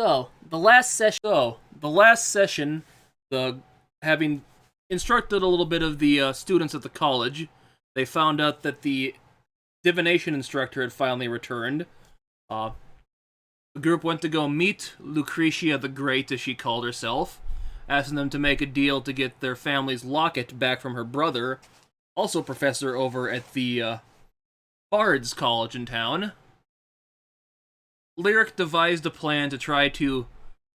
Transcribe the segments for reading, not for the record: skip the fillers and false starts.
The last session, the having instructed a little bit of the students at the college, they found out that the divination instructor had finally returned. Uh, the group went to go meet Lucretia the Great, as she called herself, asking them to make a deal to get their family's locket back from her brother, also professor over at the Bard's College in town. Lyric devised a plan to try to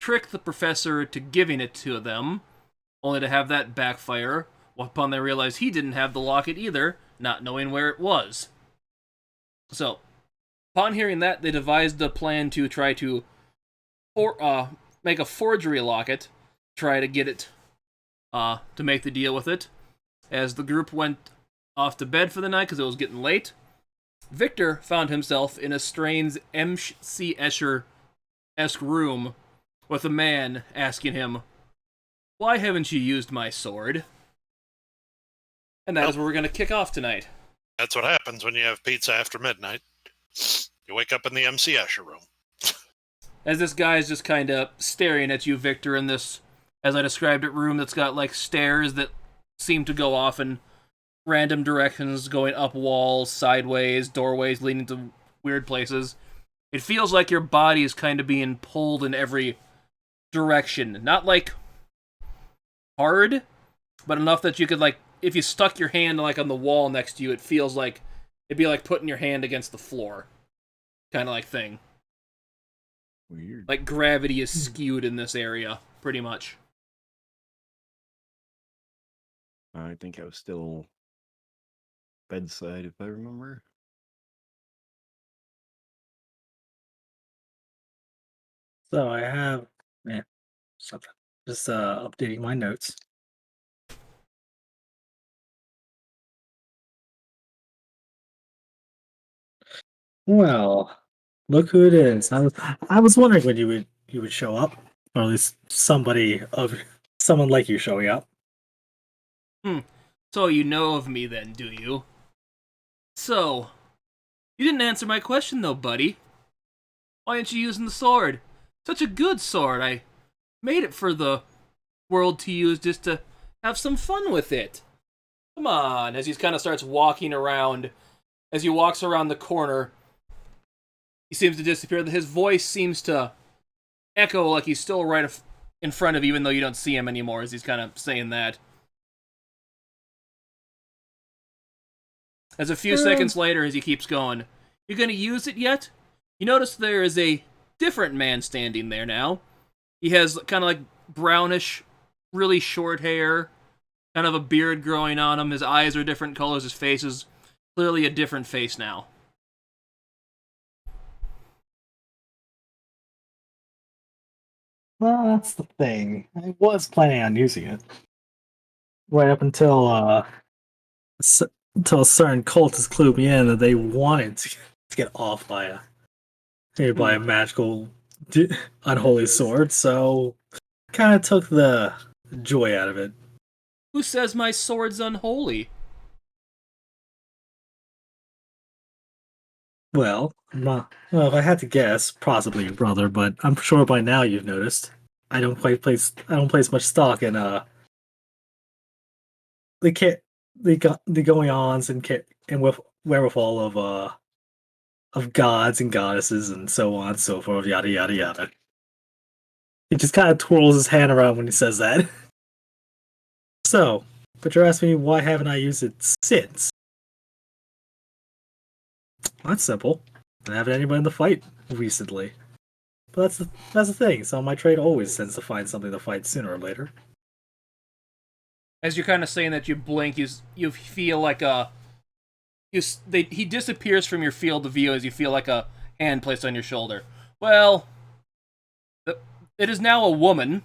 trick the professor to giving it to them, only to have that backfire upon they realized he didn't have the locket either, not knowing where it was. So, upon hearing that, they devised a plan to try to make a forgery locket, try to get it, to make the deal with it. As the group went off to bed for the night because it was getting late, Victor found himself in a strange M.C. Escher-esque room with a man asking him, "Why haven't you used my sword?" And that is where we're going to kick off tonight. That's what happens when you have pizza after midnight. You wake up in the MC Escher room. As this guy is just kind of staring at you, Victor, in this, as I described it, room that's got like stairs that seem to go off in random directions, going up walls, sideways, doorways leading to weird places. It feels like your body is kind of being pulled in every direction. Not like hard, but enough that you could, like, if you stuck your hand like on the wall next to you, it feels like it'd be like putting your hand against the floor. Kind of like thing. Weird. Like gravity is skewed in this area, pretty much. I think I was still bedside, if I remember. So I have, something. Just updating my notes. Well, look who it is. I was wondering when you would show up, or at least someone like you showing up. So you know of me then, do you? So, you didn't answer my question though, buddy. Why aren't you using the sword? Such a good sword. I made it for the world to use just to have some fun with it. Come on, as he kind of starts walking around. As he walks around the corner, he seems to disappear. His voice seems to echo like he's still right in front of you, even though you don't see him anymore, as he's kind of saying that. As a few seconds later, as he keeps going, "You gonna use it yet?" You notice there is a different man standing there now. He has kind of like brownish, really short hair, kind of a beard growing on him. His eyes are different colors. His face is clearly a different face now. Well, that's the thing. I was planning on using it right up until until a certain cultist clued me in that they wanted to get off by a magical unholy sword. So kind of took the joy out of it. Who says my sword's unholy? Well, if I had to guess, possibly your brother, but I'm sure by now you've noticed. I don't place much stock in the going-ons and with wherewithal of gods and goddesses and so on and so forth, yada yada yada. He just kind of twirls his hand around when he says that. So, but you're asking me why haven't I used it since? Well, that's simple. I haven't had anybody in the fight recently. But that's the thing. So my trade always tends to find something to fight sooner or later. As you're kind of saying that, you blink. You feel like he disappears from your field of view as you feel like a hand placed on your shoulder. Well, it is now a woman,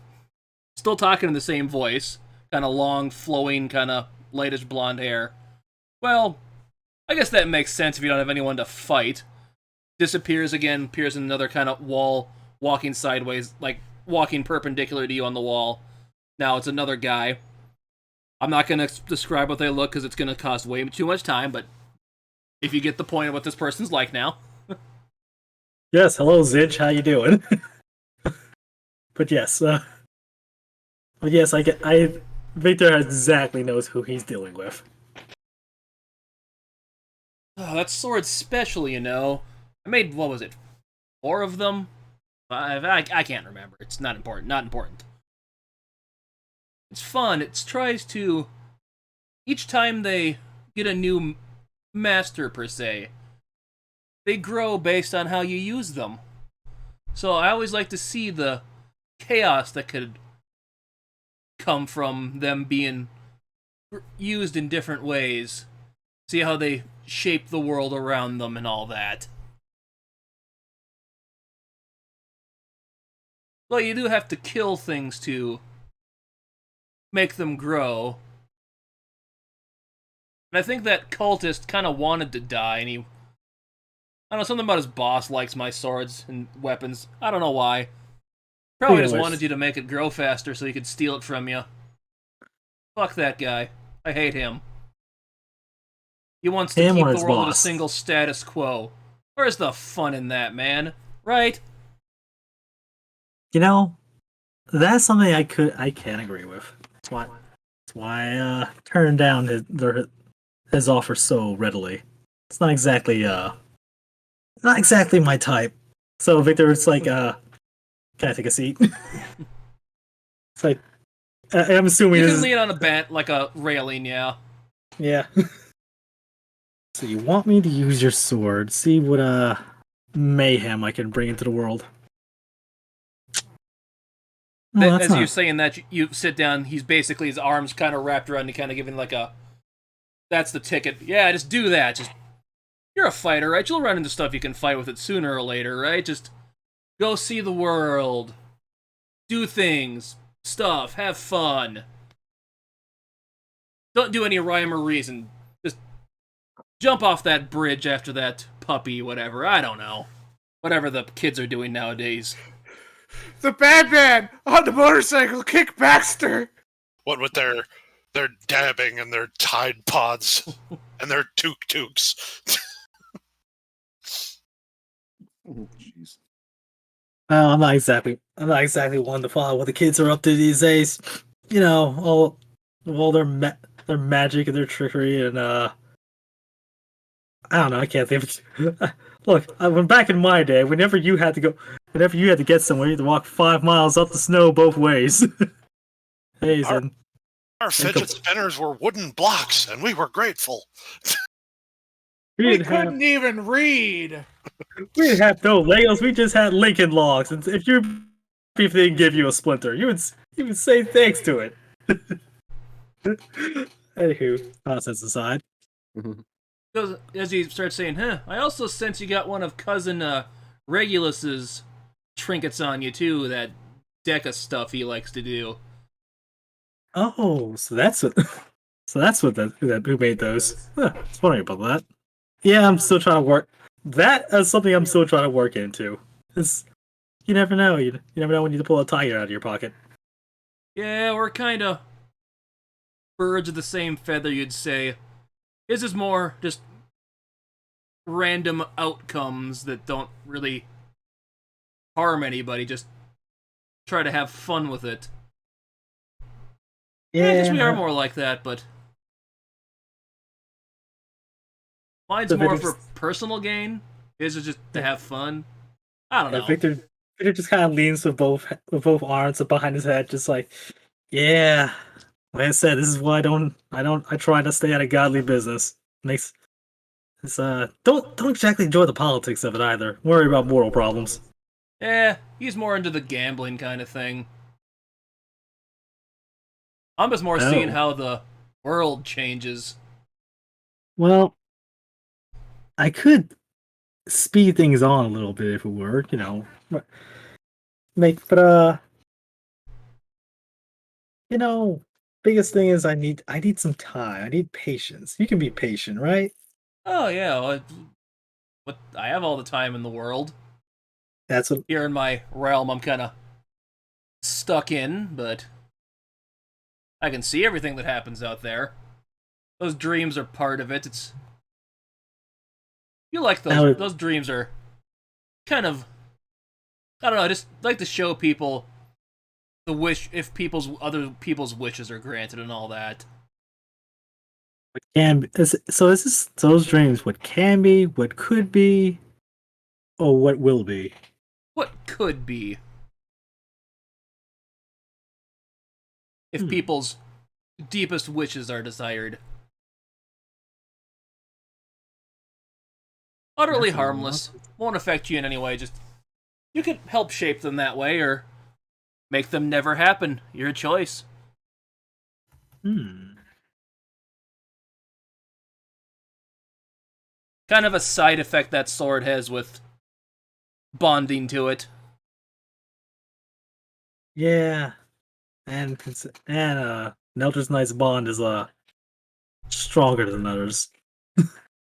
still talking in the same voice, kind of long, flowing, kind of lightish blonde hair. Well, I guess that makes sense if you don't have anyone to fight. Disappears again, appears in another kind of wall, walking sideways, like walking perpendicular to you on the wall. Now it's another guy. I'm not going to describe what they look because it's going to cost way too much time, but if you get the point of what this person's like now. Yes, hello Zidge, how you doing? but yes, but yes, Victor exactly knows who he's dealing with. Oh, that sword's special, you know. I made, what was it, 4 of them? 5? I can't remember. It's not important. Not important. It's fun. It tries to... Each time they get a new master, per se, they grow based on how you use them. So I always like to see the chaos that could come from them being used in different ways. See how they shape the world around them and all that. Well, you do have to kill things to make them grow. And I think that cultist kind of wanted to die, and he... I don't know, something about his boss likes my swords and weapons. I don't know why. Probably just wanted you to make it grow faster so he could steal it from you. Fuck that guy. I hate him. He wants to keep the world at a single status quo. Where's the fun in that, man? Right? You know, that's something I can't agree with. That's why I turned down his offer so readily. It's not exactly my type. So Victor's like, can I take a seat? It's like, I'm assuming you can lean on a bench, like a railing, yeah. Yeah. So you want me to use your sword? See what mayhem I can bring into the world. Oh, As you're saying that, you sit down. He's basically, his arms kind of wrapped around you, kind of giving like a, that's the ticket. Yeah, just do that. Just, you're a fighter, right? You'll run into stuff you can fight with it sooner or later, right? Just go see the world, do things, stuff, have fun. Don't do any rhyme or reason. Just jump off that bridge after that puppy, whatever. I don't know. Whatever the kids are doing nowadays. The bad man on the motorcycle kick Baxter. What with their dabbing and their Tide Pods and their tuk-tuks. Oh, jeez. Well, I'm not exactly one to follow what the kids are up to these days. You know, all their magic and their trickery and I don't know. I can't think of. Look, when back in my day, whenever you had to get somewhere, you had to walk 5 miles up the snow both ways. Hey, Our fidget spinners were wooden blocks, and we were grateful. We couldn't even read. We didn't have no Legos. We just had Lincoln Logs. And if didn't give you a splinter, you would say thanks to it. Anywho, nonsense aside. As you start saying, I also sense you got one of Cousin Regulus's trinkets on you, too, that Deca stuff he likes to do. Oh, so that's what who made those. I was wondering about that. Yeah, I'm still trying to work. That is something I'm still trying to work into. You never know. You never know when you pull a tiger out of your pocket. Yeah, we're kind of birds of the same feather, you'd say. This is more just random outcomes that don't really harm anybody. Just try to have fun with it. Yeah, I guess we are more like that, but mine's more for personal gain. His is just to have fun. I don't know. Victor just kind of leans with both arms behind his head, just like, yeah. Like I said, this is why I try to stay out of godly business. Don't exactly enjoy the politics of it either. Worry about moral problems. Yeah, he's more into the gambling kind of thing. I'm just more seeing how the world changes. Well, I could speed things on a little bit if it were, you know. You know, biggest thing is I need some time. I need patience. You can be patient, right? Oh yeah, well, I have all the time in the world. That's what here in my realm I'm kind of stuck in, but I can see everything that happens out there. Those dreams are part of it. You like those? Those dreams are kind of, I don't know. I just like to show people the wish if other people's wishes are granted and all that. What can be, so is this those dreams? What can be? What could be? Or what will be? What could be if Hmm. people's deepest wishes are desired? Utterly That's a harmless. Won't affect you in any way. Just you can help shape them that way, or make them never happen. Your choice. Hmm. Kind of a side effect that sword has with bonding to it. Yeah. Nelder's Knight's bond is stronger than others.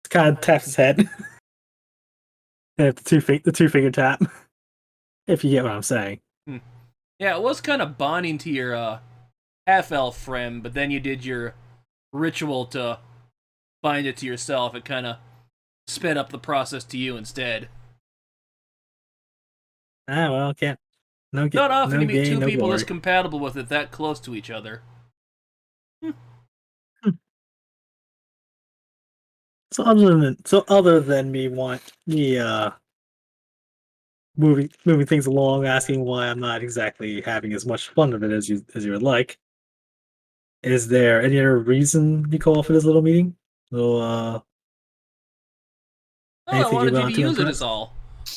Kind of taps his head. And the two finger tap. If you get what I'm saying. Yeah, it was kind of bonding to your half elf friend, but then you did your ritual to bind it to yourself. It kind of sped up the process to you instead. Ah, well, can't. Not often No you meet gain, two no people glory. this compatible with it that close to each other. So other than me moving things along, asking why I'm not exactly having as much fun of it as you would like, is there any other reason you call for this little meeting? Little Oh, I anything you wanted you to want to use it impress? is all.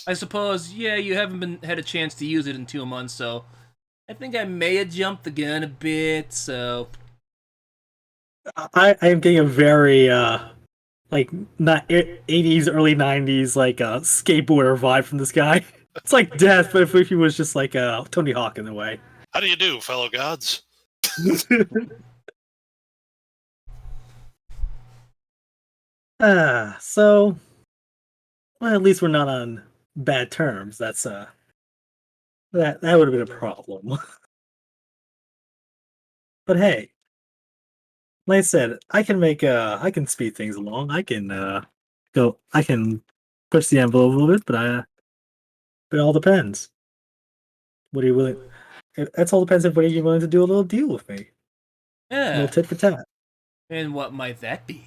I suppose, yeah, you haven't had a chance to use it in 2 months, so I think I may have jumped the gun a bit, so I am getting a very like not 80s early 90s like skateboarder vibe from this guy. It's like death, but if he was just like Tony Hawk in a way. How do you do, fellow gods? So well, at least we're not on bad terms. That would have been a problem. But hey, like I said, I can speed things along. I can push the envelope a little bit, but it all depends. What are you willing? That's all depends if what are you willing to do a little deal with me, a little yeah. tit for tat. And what might that be?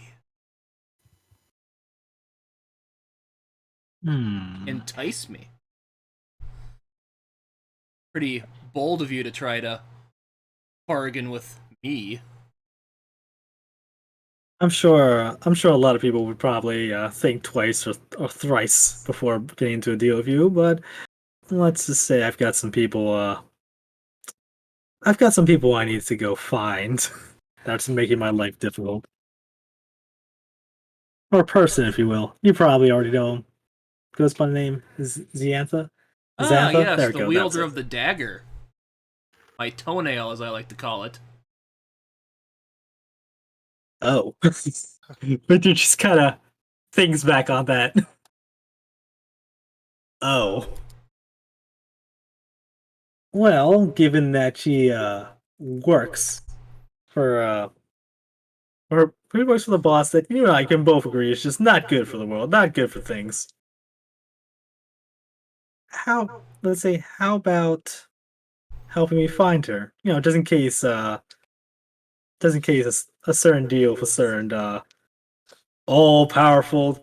Hmm. Entice me. Pretty bold of you to try to bargain with me. I'm sure a lot of people would probably think twice or thrice before getting into a deal with you, but let's just say I've got some people I need to go find. That's making my life difficult. Or person, if you will. You probably already know him. Goes by the name Xantha? Ah, Xantha? There yes, we the go, that's wielder it. of the dagger. My toenail, as I like to call it. Oh. But you just kinda thinks back on that. Oh. Well, given that she works for pretty much for the boss that you and I can both agree is just not good for the world, not good for things. Let's say, how about helping me find her? You know, just in case a certain deal for certain all powerful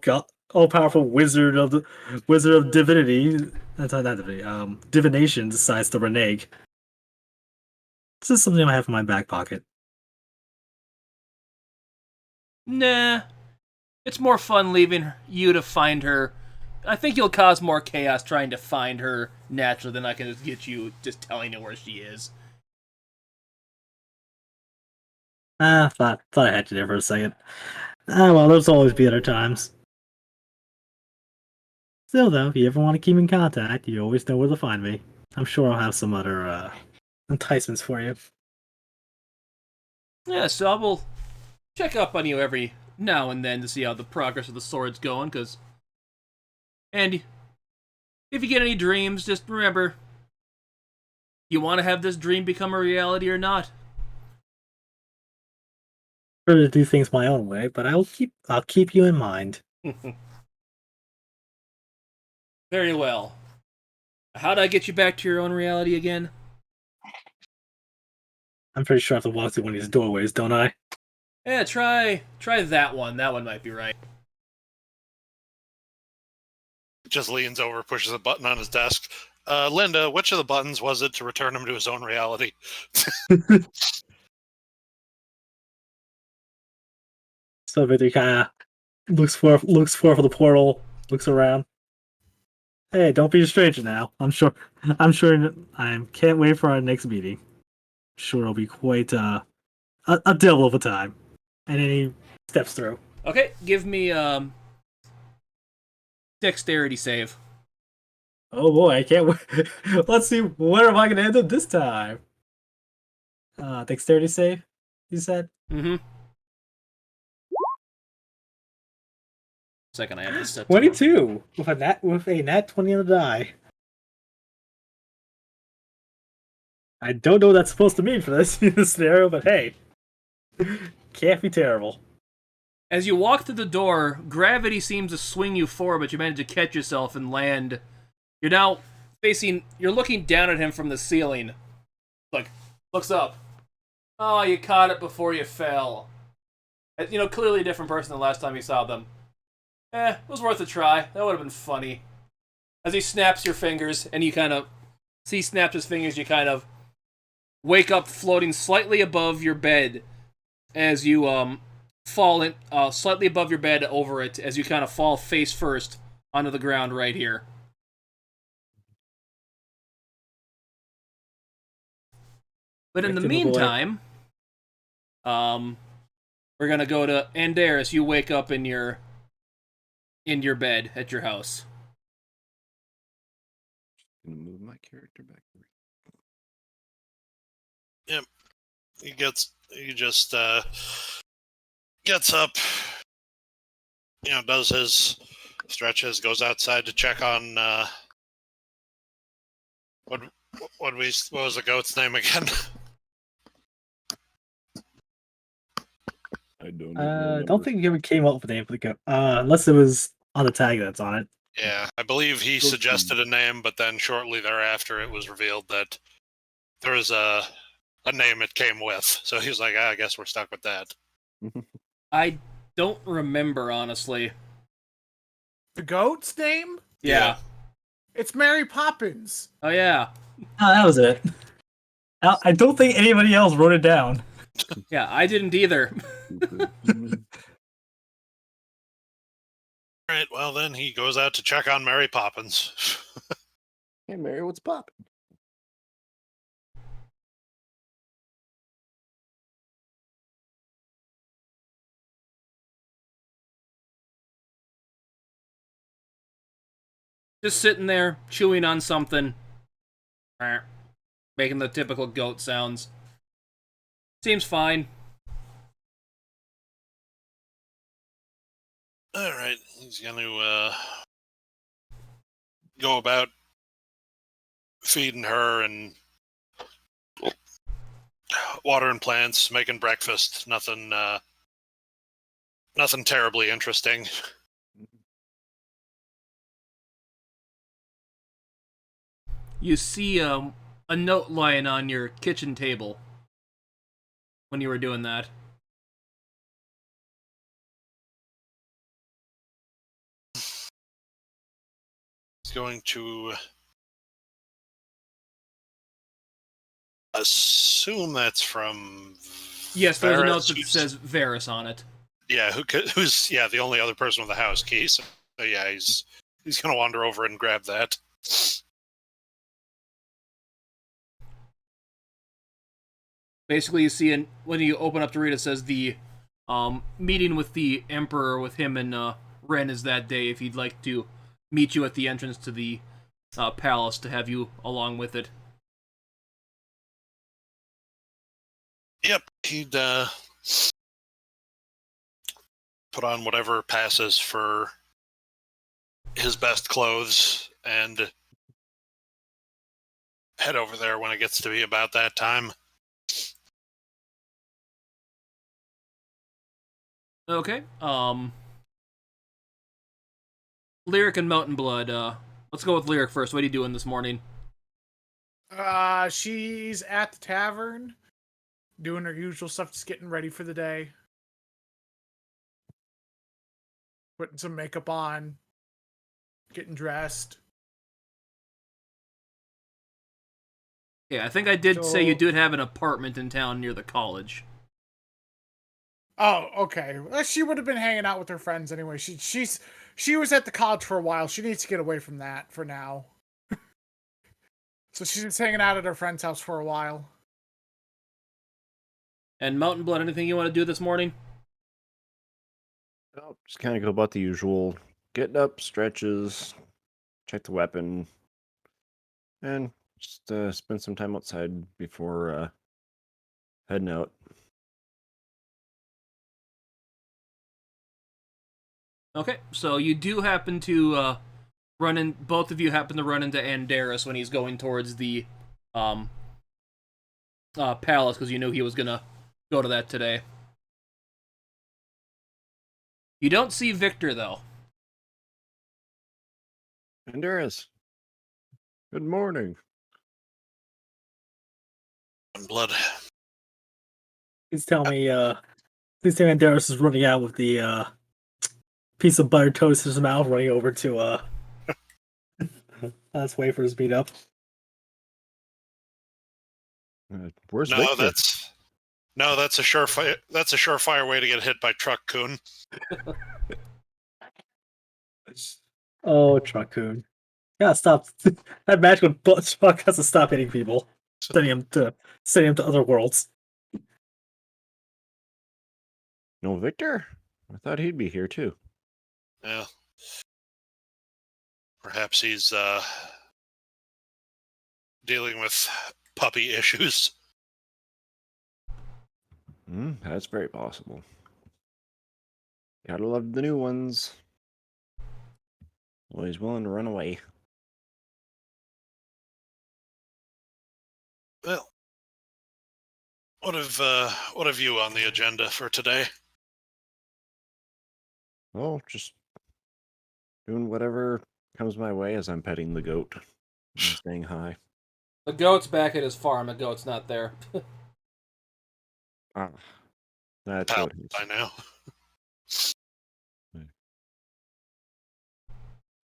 wizard of divinity. That's not divinity. Divination decides to renege. This is something I have in my back pocket. Nah, it's more fun leaving you to find her. I think you'll cause more chaos trying to find her naturally than I can just get you just telling you where she is. Thought I had you there for a second. Ah, well, there's always be other times. Still, though, if you ever want to keep in contact, you always know where to find me. I'm sure I'll have some other enticements for you. Yeah, so I will check up on you every now and then to see how the progress of the sword's going, and if you get any dreams, just remember, you want to have this dream become a reality or not. Prefer to do things my own way, but I'll keep you in mind. Very well. How'd I get you back to your own reality again? I'm pretty sure I have to walk through one of these doorways, don't I? Yeah, try that one. That one might be right. Just leans over, pushes a button on his desk. Linda, which of the buttons was it to return him to his own reality? So Victor kind of looks for the portal, looks around. Hey, don't be a stranger now. I'm sure. I can't wait for our next meeting. Sure, it'll be quite a devil of a time. And then he steps through. Okay, give me dexterity save. Oh boy, I can't wait. Let's see, where am I going to end up this time? Dexterity save, you said? Mm-hmm. Second, I have this set. 22 with a nat 20 on the die. I don't know what that's supposed to mean for this scenario, but hey, can't be terrible. As you walk through the door, gravity seems to swing you forward, but you manage to catch yourself and land. You're now you're looking down at him from the ceiling. Like, looks up. Oh, you caught it before you fell. Clearly a different person than the last time you saw them. It was worth a try. That would have been funny. As he snaps your fingers, and you kind of he snaps his fingers, you kind of wake up floating slightly above your bed as you fall in slightly above your bed over it as you kind of fall face first onto the ground right here. But in the meantime, we're gonna go to Andaris. You wake up in your bed at your house. Gonna move my character back. Yep. He just gets up, does his stretches, goes outside to check on what was the goat's name again? I don't. Don't think you ever came up with a name for the goat. Unless it was on the tag that's on it. Yeah, I believe he suggested a name, but then shortly thereafter it was revealed that there was a name it came with. So he was like, I guess we're stuck with that. I don't remember, honestly. The goat's name? Yeah. It's Mary Poppins. Oh, yeah. Oh, that was it. I don't think anybody else wrote it down. Yeah, I didn't either. All right, well then he goes out to check on Mary Poppins. Hey Mary, what's poppin'? Just sitting there, chewing on something. Making the typical goat sounds. Seems fine. Alright, he's gonna go about feeding her and watering plants, making breakfast. Nothing terribly interesting. You see a note lying on your kitchen table when you were doing that. He's going to assume that's from Yes, there's a Varys, note that says Varys on it. Yeah, who's the only other person with the house key. So yeah, he's gonna wander over and grab that. Basically, you see when you open up to read it, says the meeting with the Emperor with him and Ren is that day. If he'd like to meet you at the entrance to the palace to have you along with it. Yep, he'd put on whatever passes for his best clothes and head over there when it gets to be about that time. Okay. Lyric and Mountain Blood. Let's go with Lyric first. What are you doing this morning? She's at the tavern. doing her usual stuff, just getting ready for the day. Putting some makeup on, getting dressed. Yeah, I think I did say you So- did have an apartment in town near the college. Oh, okay. Well, she would have been hanging out with her friends anyway. She was at the college for a while. She needs to get away from that for now. So she's just hanging out at her friend's house for a while. And Mountain Blood, anything you want to do this morning? Well, just kind of go about the usual. Getting up, stretches, check the weapon, and just spend some time outside before heading out. Okay, so you do happen to run in. Both of you happen to run into Andaris when he's going towards the palace, because you knew he was gonna go to that today. You don't see Victor though. Andaris, good morning. Blood. Please tell me, Andaris is running out with the piece of buttered toast in his mouth, running over to let's wait for his beat up. Where's No, Victor? that's a surefire. That's a surefire way to get hit by Truck Coon. Oh, Truckoon. Yeah, stop. That magical truck has to stop hitting people. Sending him to other worlds. No, Victor? I thought he'd be here too. Yeah. Perhaps he's dealing with puppy issues. That's very possible. Gotta love the new ones. Always willing to run away. Well, what have you on the agenda for today? Well, just doing whatever comes my way as I'm petting the goat and staying high. The goat's back at his farm. The goat's not there. Ah, that's Pal what it is. by now.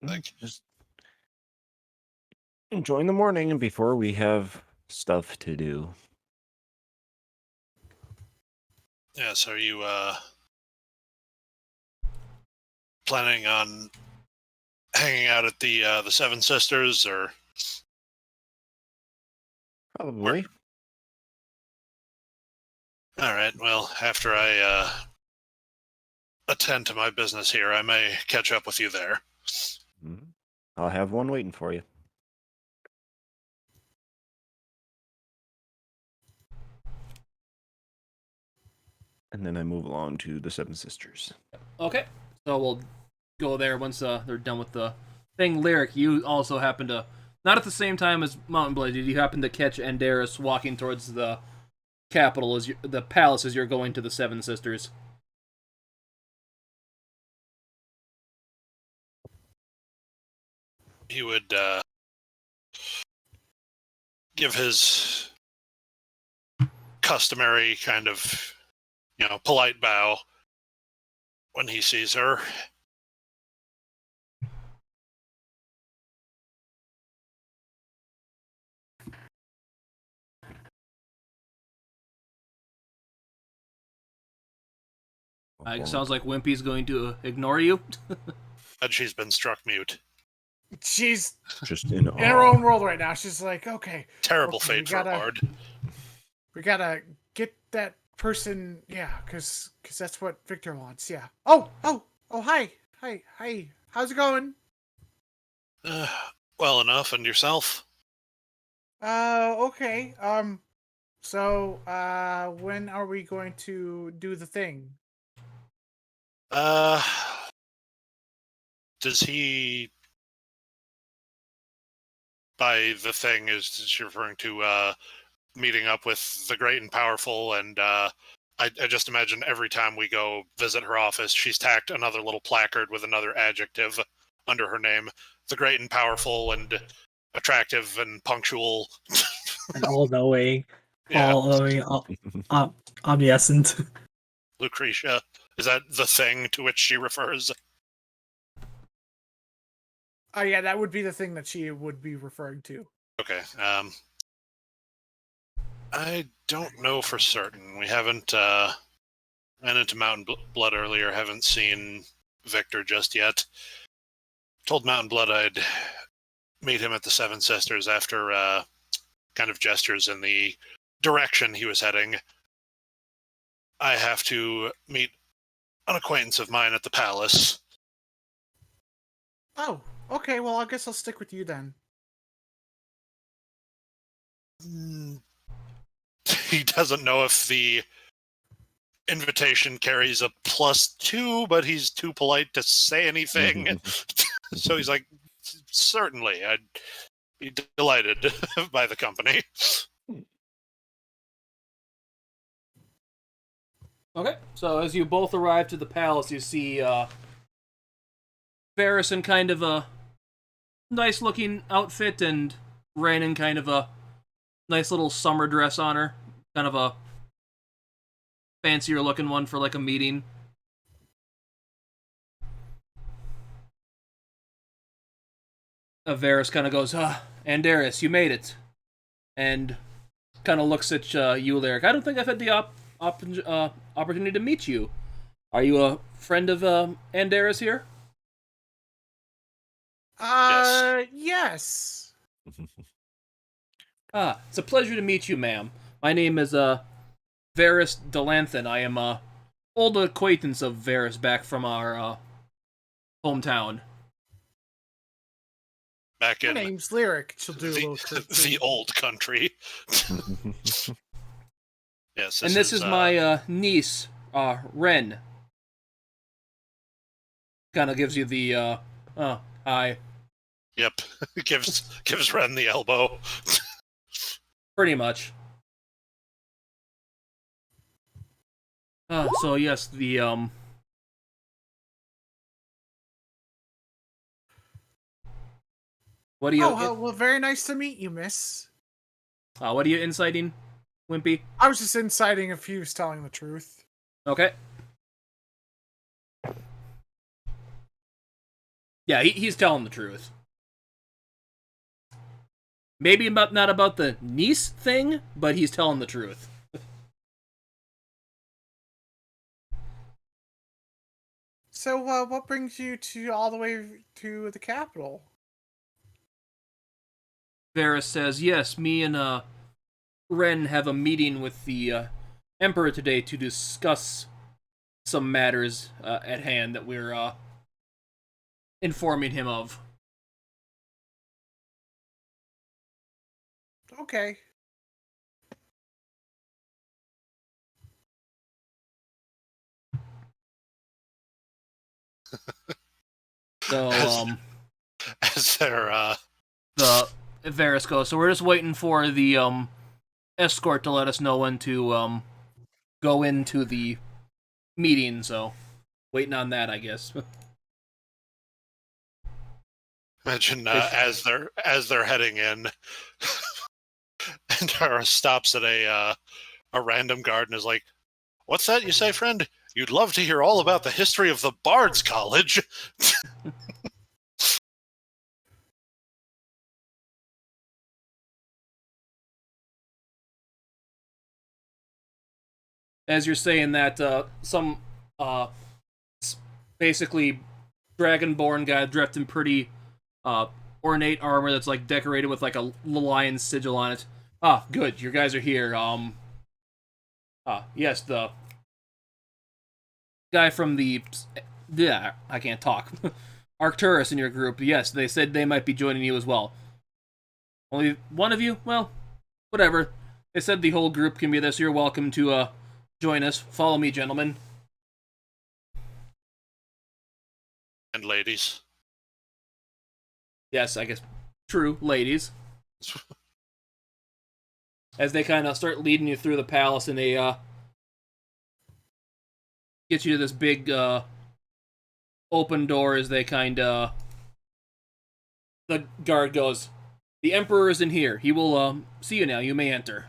Thank you. Just enjoying the morning and before we have stuff to do. Yeah, so are you planning on hanging out at the Seven Sisters, or Probably. all right? Well, after I attend to my business here, I may catch up with you there. Mhm. I'll have one waiting for you. And then I move along to the Seven Sisters. Okay, so we'll go there once they're done with the thing. Lyric, you also happen to, not at the same time as Mountain Blade, did you happen to catch Andaris walking towards the capital, the palace, as you're going to the Seven Sisters? He would give his customary kind of, polite bow when he sees her. It sounds like Wimpy's going to ignore you. And she's been struck mute. She's Just in in her own world right now. She's like, okay, Terrible Okay, fate for a bard. we gotta get that person. Yeah, because that's what Victor wants. Yeah. Oh, hi. How's it going? Well enough, and yourself? Okay. So, when are we going to do the thing? Does he... By the thing, is she referring to meeting up with the great and powerful, and I just imagine every time we go visit her office, she's tacked another little placard with another adjective under her name. The great and powerful and attractive and punctual. And all knowing. Yeah, Omniscient. Lucretia. Is that the thing to which she refers? Oh yeah, that would be the thing that she would be referring to. Okay. I don't know for certain. We haven't ran into Mountain Blood earlier. Haven't seen Victor just yet. Told Mountain Blood I'd meet him at the Seven Sisters after kind of gestures in the direction he was heading. I have to meet an acquaintance of mine at the palace. Oh, okay. Well, I guess I'll stick with you then. He doesn't know if the invitation carries a +2, but he's too polite to say anything. So he's like, certainly, I'd be delighted by the company. Okay, so as you both arrive to the palace, you see Varys in kind of a nice-looking outfit, and Rain in kind of a nice little summer dress on her. Kind of a fancier-looking one for, like, a meeting. Varys kind of goes, Andaris, you made it. And kind of looks at you, Lyric. I don't think I've had the opportunity to meet you. Are you a friend of Andaris here? Yes. It's a pleasure to meet you, ma'am. My name is Varys Delanthan. I am a old acquaintance of Varys back from our hometown. Back My in name's Lyric. She'll do a little curtsy. the old country. Yes, And this is my niece, Ren. Kind of gives you the hi. Yep, gives Ren the elbow. Pretty much. So yes, the what are you? Well, very nice to meet you, miss. What are you inciting, Wimpy? I was just inciting if he was telling the truth. Okay. Yeah, he's telling the truth. Maybe not about the niece thing, but he's telling the truth. So, what brings you to all the way to the capital? Varys says, yes, me and Ren have a meeting with the Emperor today to discuss some matters at hand that we're informing him of. Okay. So, as their the Varys goes, so we're just waiting for the escort to let us know when to go into the meeting, so waiting on that, I guess. imagine as they're heading in, Andaris stops at a random guard and is like, "What's that you say, friend? You'd love to hear all about the history of the Bards College." As you're saying that, some basically dragonborn guy dressed in pretty ornate armor that's like decorated with like a lion sigil on it. Good, you guys are here. Yes, the guy from the I can't talk. Arcturus in your group. Yes, they said they might be joining you as well. Only one of you? Well, whatever. They said the whole group can be there, so you're welcome to join us. Follow me, gentlemen. And ladies. Yes, I guess. True, ladies. As they kind of start leading you through the palace, and they get you to this big open door as they kind of... The guard goes, the Emperor is in here. He will see you now. You may enter.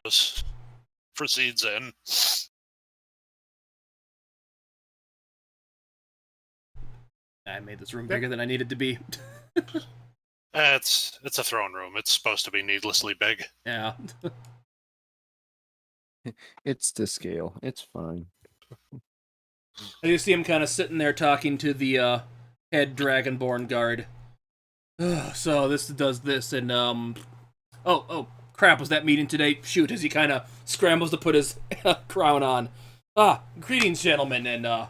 house proceeds in. I made this room bigger than I needed to be. It's a throne room. It's supposed to be needlessly big. Yeah. It's to scale. It's fine. I just see him kind of sitting there talking to the head Dragonborn guard. So this does this, and oh crap! Was that meeting today? Shoot! As he kind of scrambles to put his crown on. Greetings, gentlemen and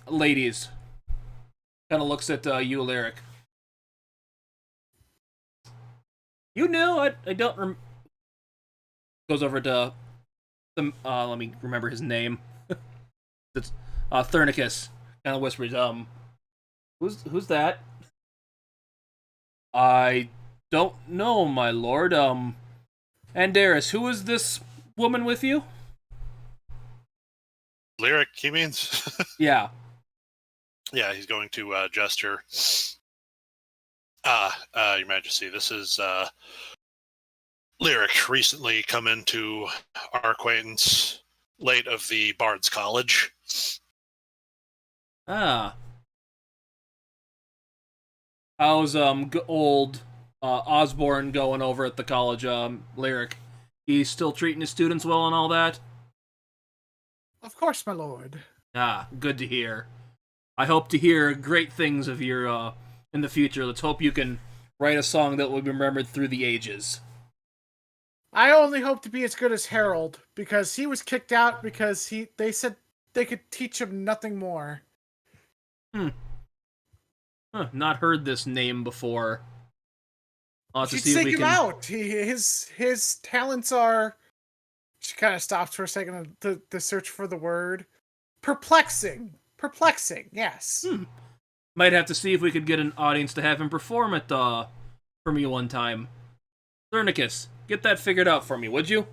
ladies. Kind of looks at you, Lyric. You know, I don't goes over to the let me remember his name. It's Thernicus. Kind of whispers, who's that? I don't know, my lord. Andaris, who is this woman with you? Lyric, he means? Yeah. Yeah, he's going to gesture. Your Majesty, this is Lyric, recently come into our acquaintance, late of the Bard's College. How's old Osborne going over at the college, Lyric? He's still treating his students well and all that? Of course, my lord. Good to hear. I hope to hear great things of your in the future. Let's hope you can write a song that will be remembered through the ages. I only hope to be as good as Harold, because he was kicked out because they said they could teach him nothing more. Not heard this name before. You should seek him out. His talents are... She kind of stops for a second to search for the word. Perplexing. Perplexing, yes. Might have to see if we could get an audience to have him perform it for me one time. Thernicus, get that figured out for me, would you?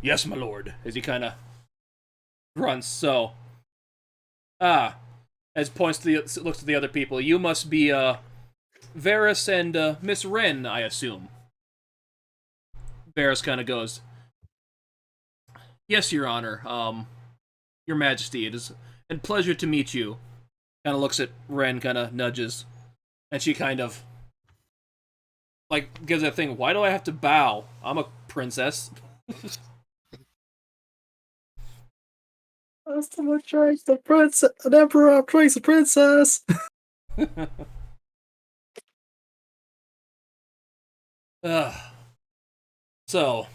Yes, my lord. As he kind of grunts, so... as looks to the other people, you must be, Varys and, Miss Wren, I assume. Varys kind of goes, yes, your honor, your majesty, it is a pleasure to meet you. Kind of looks at Wren, kind of nudges, and she kind of, like, gives that thing, why do I have to bow? I'm a princess. Last time I tried the princess, an emperor plays a princess. So,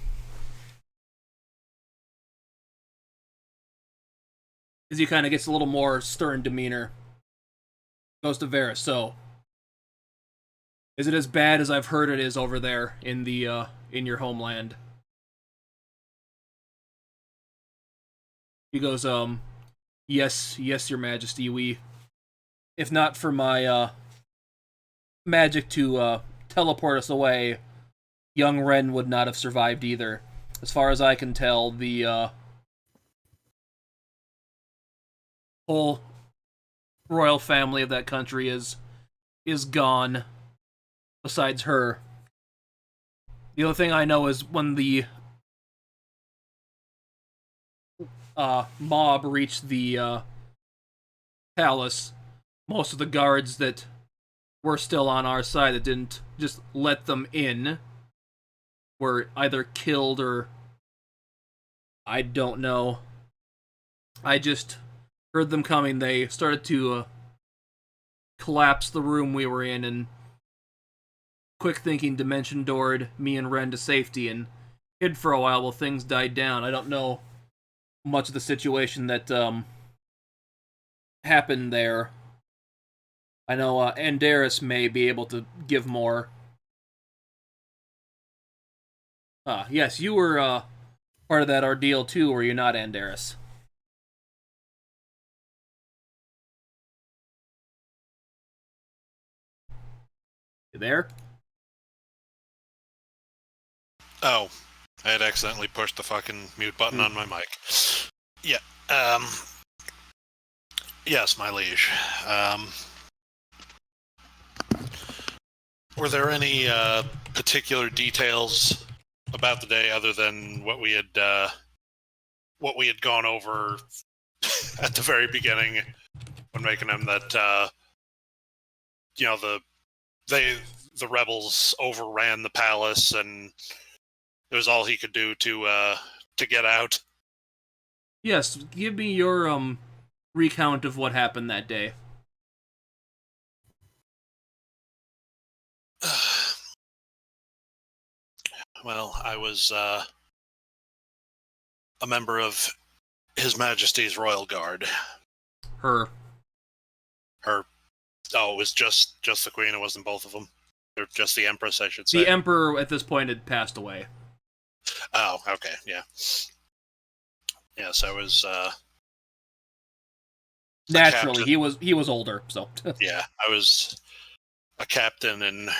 as he kind of gets a little more stern demeanor, goes to Varys. So, is it as bad as I've heard it is over there in the in your homeland? He goes, yes, your majesty, we, if not for my, magic to, teleport us away, young Wren would not have survived either. As far as I can tell, the, whole royal family of that country is gone, besides her. The only thing I know is when the mob reached the palace, most of the guards that were still on our side that didn't just let them in were either killed or I don't know. I just heard them coming. They started to collapse the room we were in and quick thinking dimension doored me and Wren to safety and hid for a while things died down. I don't know much of the situation that happened there. I know Andaris may be able to give more. Yes, you were part of that ordeal too, were you not, Andaris? You there? Oh, I had accidentally pushed the fucking mute button on my mic. Yeah, yes, my liege. Were there any particular details about the day other than what we had gone over at the very beginning when making him that the rebels overran the palace and it was all he could do to get out. Yes, give me your recount of what happened that day. Well, I was a member of His Majesty's Royal Guard. Her. Oh, it was just the Queen. It wasn't both of them. Or just the Empress, I should say. The Emperor at this point had passed away. Oh, okay, yeah. Yes, I was. Naturally, he was older, so. Yeah, I was a captain in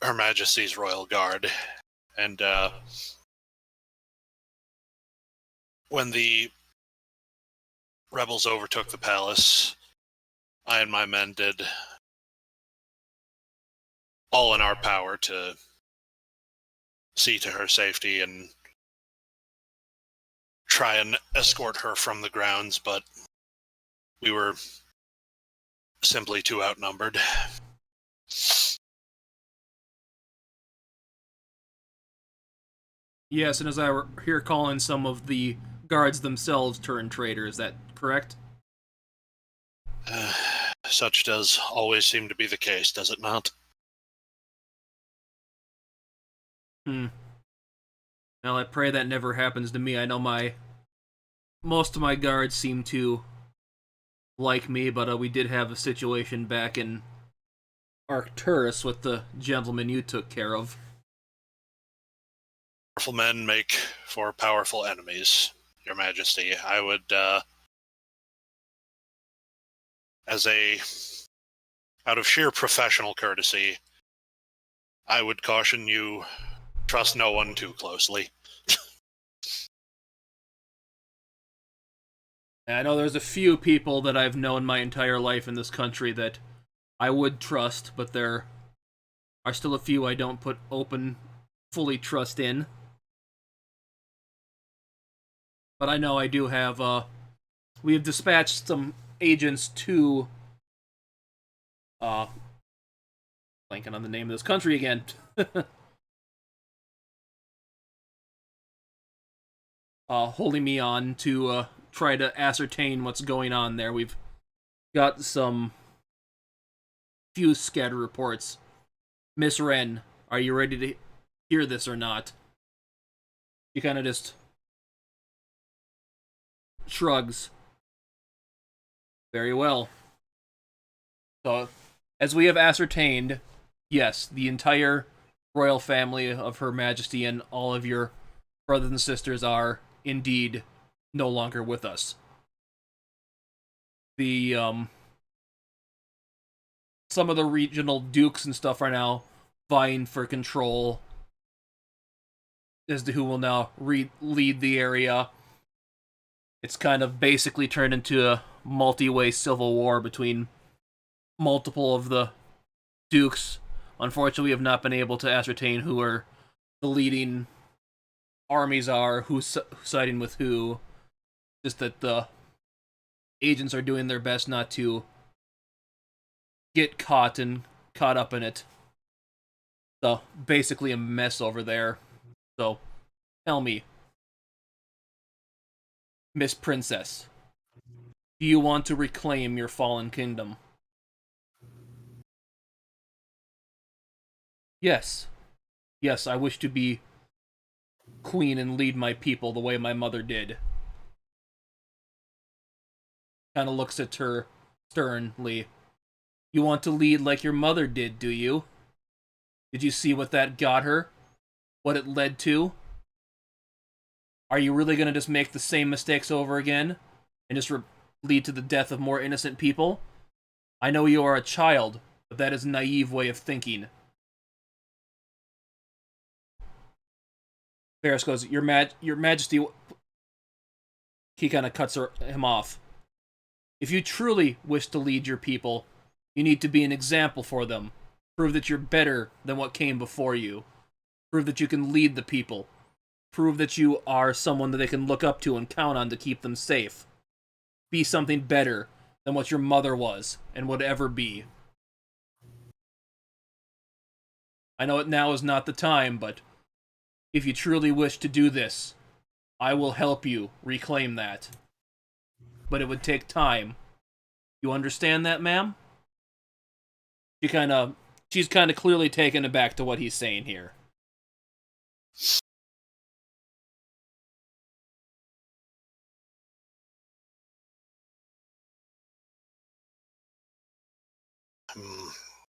Her Majesty's Royal Guard, and when the rebels overtook the palace, I and my men did all in our power to see to her safety and try and escort her from the grounds, but we were simply too outnumbered. Yes, and as I hear calling some of the guards themselves turned traitors, is that correct? Such does always seem to be the case, does it not? Well, I pray that never happens to me. I know most of my guards seem to like me, but we did have a situation back in Arcturus with the gentleman you took care of. Powerful men make for powerful enemies, Your Majesty. I would, out of sheer professional courtesy, I would caution you, trust no one too closely. I know there's a few people that I've known my entire life in this country that I would trust, but there are still a few I don't put fully trust in. But I know I do have, we have dispatched some agents to, blanking on the name of this country again. Holding me on to, try to ascertain what's going on there. We've got some few scatter reports. Miss Wren, are you ready to hear this or not? She kind of just shrugs. Very well. So, as we have ascertained, yes, the entire royal family of Her Majesty and all of your brothers and sisters are indeed no longer with us. The some of the regional dukes and stuff are now vying for control as to who will now lead the area. It's kind of basically turned into a multi-way civil war between multiple of the dukes. Unfortunately, we have not been able to ascertain who are the leading armies are, who's siding with who. Just that the agents are doing their best not to get caught up in it. So, basically a mess over there. So, tell me, Miss Princess, do you want to reclaim your fallen kingdom? Yes. Yes, I wish to be queen and lead my people the way my mother did. Kind of looks at her sternly. You want to lead like your mother did, do you? Did you see what that got her? What it led to? Are you really going to just make the same mistakes over again? And just lead to the death of more innocent people? I know you are a child, but that is a naive way of thinking. Varys goes, Your Majesty... He kind of cuts him off. If you truly wish to lead your people, you need to be an example for them. Prove that you're better than what came before you. Prove that you can lead the people. Prove that you are someone that they can look up to and count on to keep them safe. Be something better than what your mother was and would ever be. I know it now is not the time, but if you truly wish to do this, I will help you reclaim that. But it would take time. You understand that, ma'am? She's kind of clearly taken aback to what he's saying here.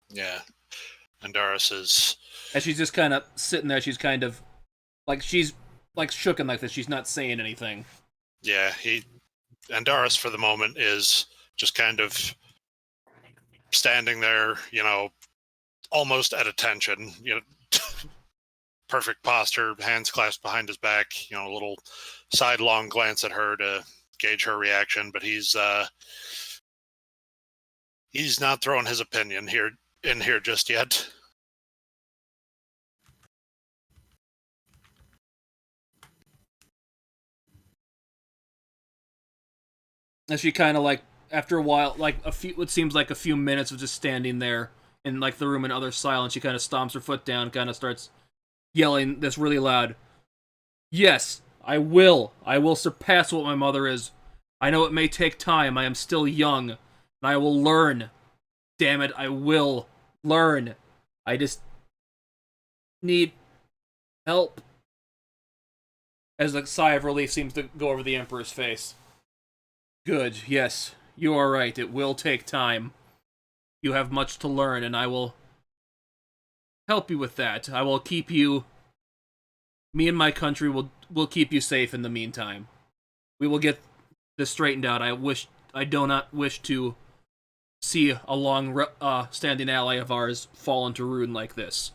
Yeah. Andaris is... And she's just kind of sitting there, she's kind of, like, she's, like, shooken like this, she's not saying anything. Yeah, Andaris, for the moment, is just kind of standing there, almost at attention, perfect posture, hands clasped behind his back, a little sidelong glance at her to gauge her reaction, but he's not throwing his opinion in here just yet. And she kind of, like, after a while, like, what seems like a few minutes of just standing there in, like, the room in utter silence, she kind of stomps her foot down, kind of starts yelling this really loud. Yes, I will. I will surpass what my mother is. I know it may take time. I am still young, and I will learn. Damn it, I will learn. I just need help. As a sigh of relief seems to go over the Emperor's face. Good, yes, you are right. It will take time. You have much to learn, and I will help you with that. I will keep you... Me and my country will keep you safe in the meantime. We will get this straightened out. I do not wish to see a long-standing ally of ours fall into ruin like this.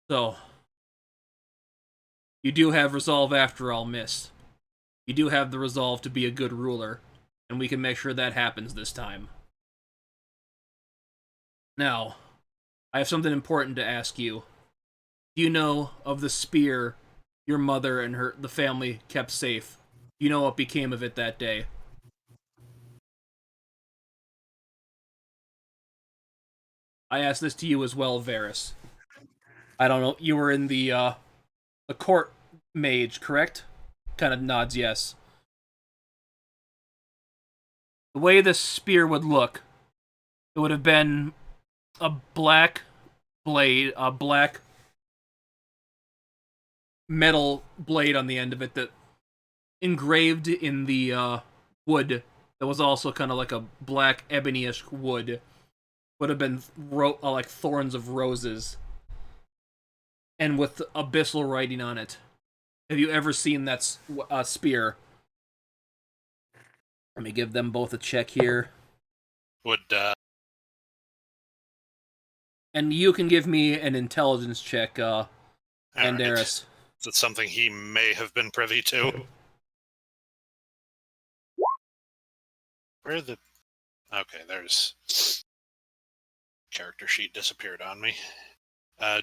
So, you do have resolve after all, miss. You do have the resolve to be a good ruler, and we can make sure that happens this time. Now, I have something important to ask you. Do you know of the spear your mother and the family kept safe? You know what became of it that day? I ask this to you as well, Varys. I don't know, you were in the court mage, correct? Kind of nods yes. The way this spear would look, it would have been a black blade, a black metal blade on the end of it that engraved in the wood that was also kind of like a black ebony-ish wood would have been like thorns of roses and with abyssal writing on it. Have you ever seen that spear? Let me give them both a check here. And you can give me an intelligence check, Andaris. Right. Is it something he may have been privy to? Okay, there's... Character sheet disappeared on me.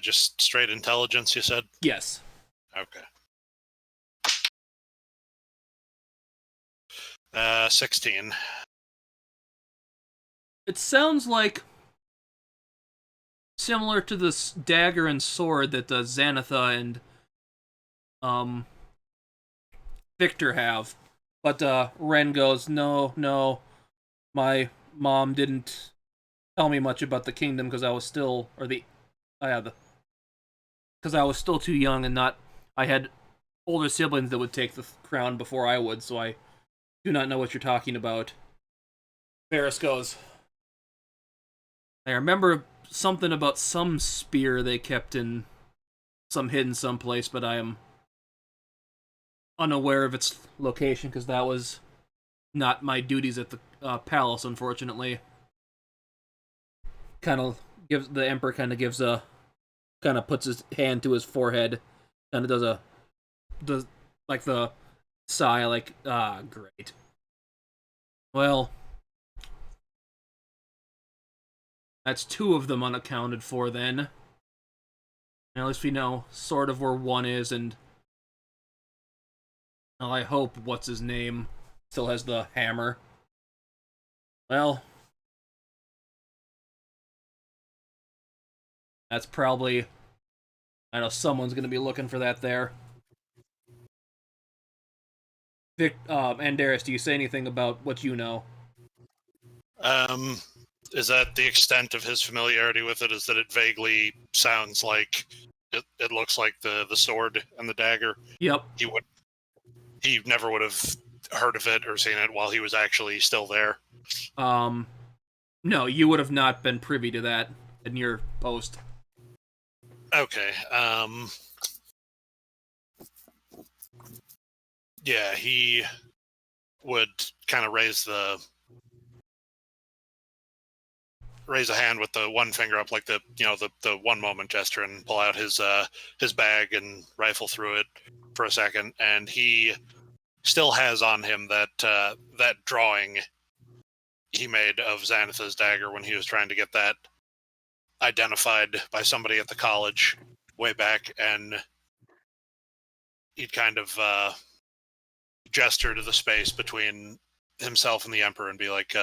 Just straight intelligence, you said? Yes. Okay. 16. It sounds like similar to this dagger and sword that Xanatha and Victor have. But Ren goes, no, my mom didn't tell me much about the kingdom because I was still, because I was still too young and I had older siblings that would take the crown before I would, so I do not know what you're talking about. Varys goes, I remember something about some spear they kept in some hidden someplace, but I am unaware of its location because that was not my duties at the palace, unfortunately. The Emperor puts his hand to his forehead, kind of does like the sigh, like, great. Well, that's 2 of them unaccounted for then. At least we know sort of where one is, and well, I hope what's his name still has the hammer. Well, that's probably... I know someone's going to be looking for that there. Andaris, do you say anything about what you know? Is that the extent of his familiarity with it? Is that it vaguely sounds like it looks like the sword and the dagger? Yep. He never would have heard of it or seen it while he was actually still there. No, you would have not been privy to that in your post. Okay. Yeah, he would kind of raise a hand with the one finger up, like the one moment gesture, and pull out his bag and rifle through it for a second. And he still has on him that drawing he made of Xanatha's dagger when he was trying to get that identified by somebody at the college way back, and he'd kind of gesture to the space between himself and the Emperor and be like,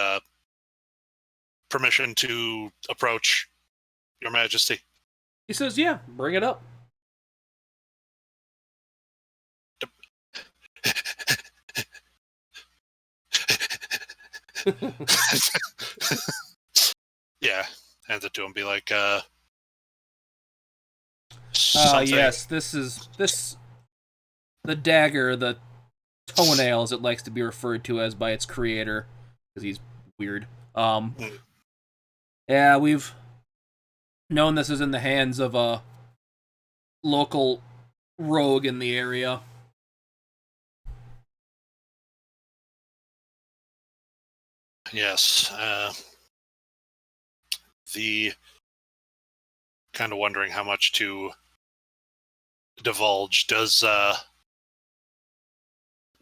permission to approach Your Majesty. He says, yeah, bring it up. Yeah, hands it to him, be like, yes, this the dagger, the toenail, as it likes to be referred to as by its creator, because he's weird. Yeah, we've known this is in the hands of a local rogue in the area. Yes, the kind of wondering how much to divulge. Does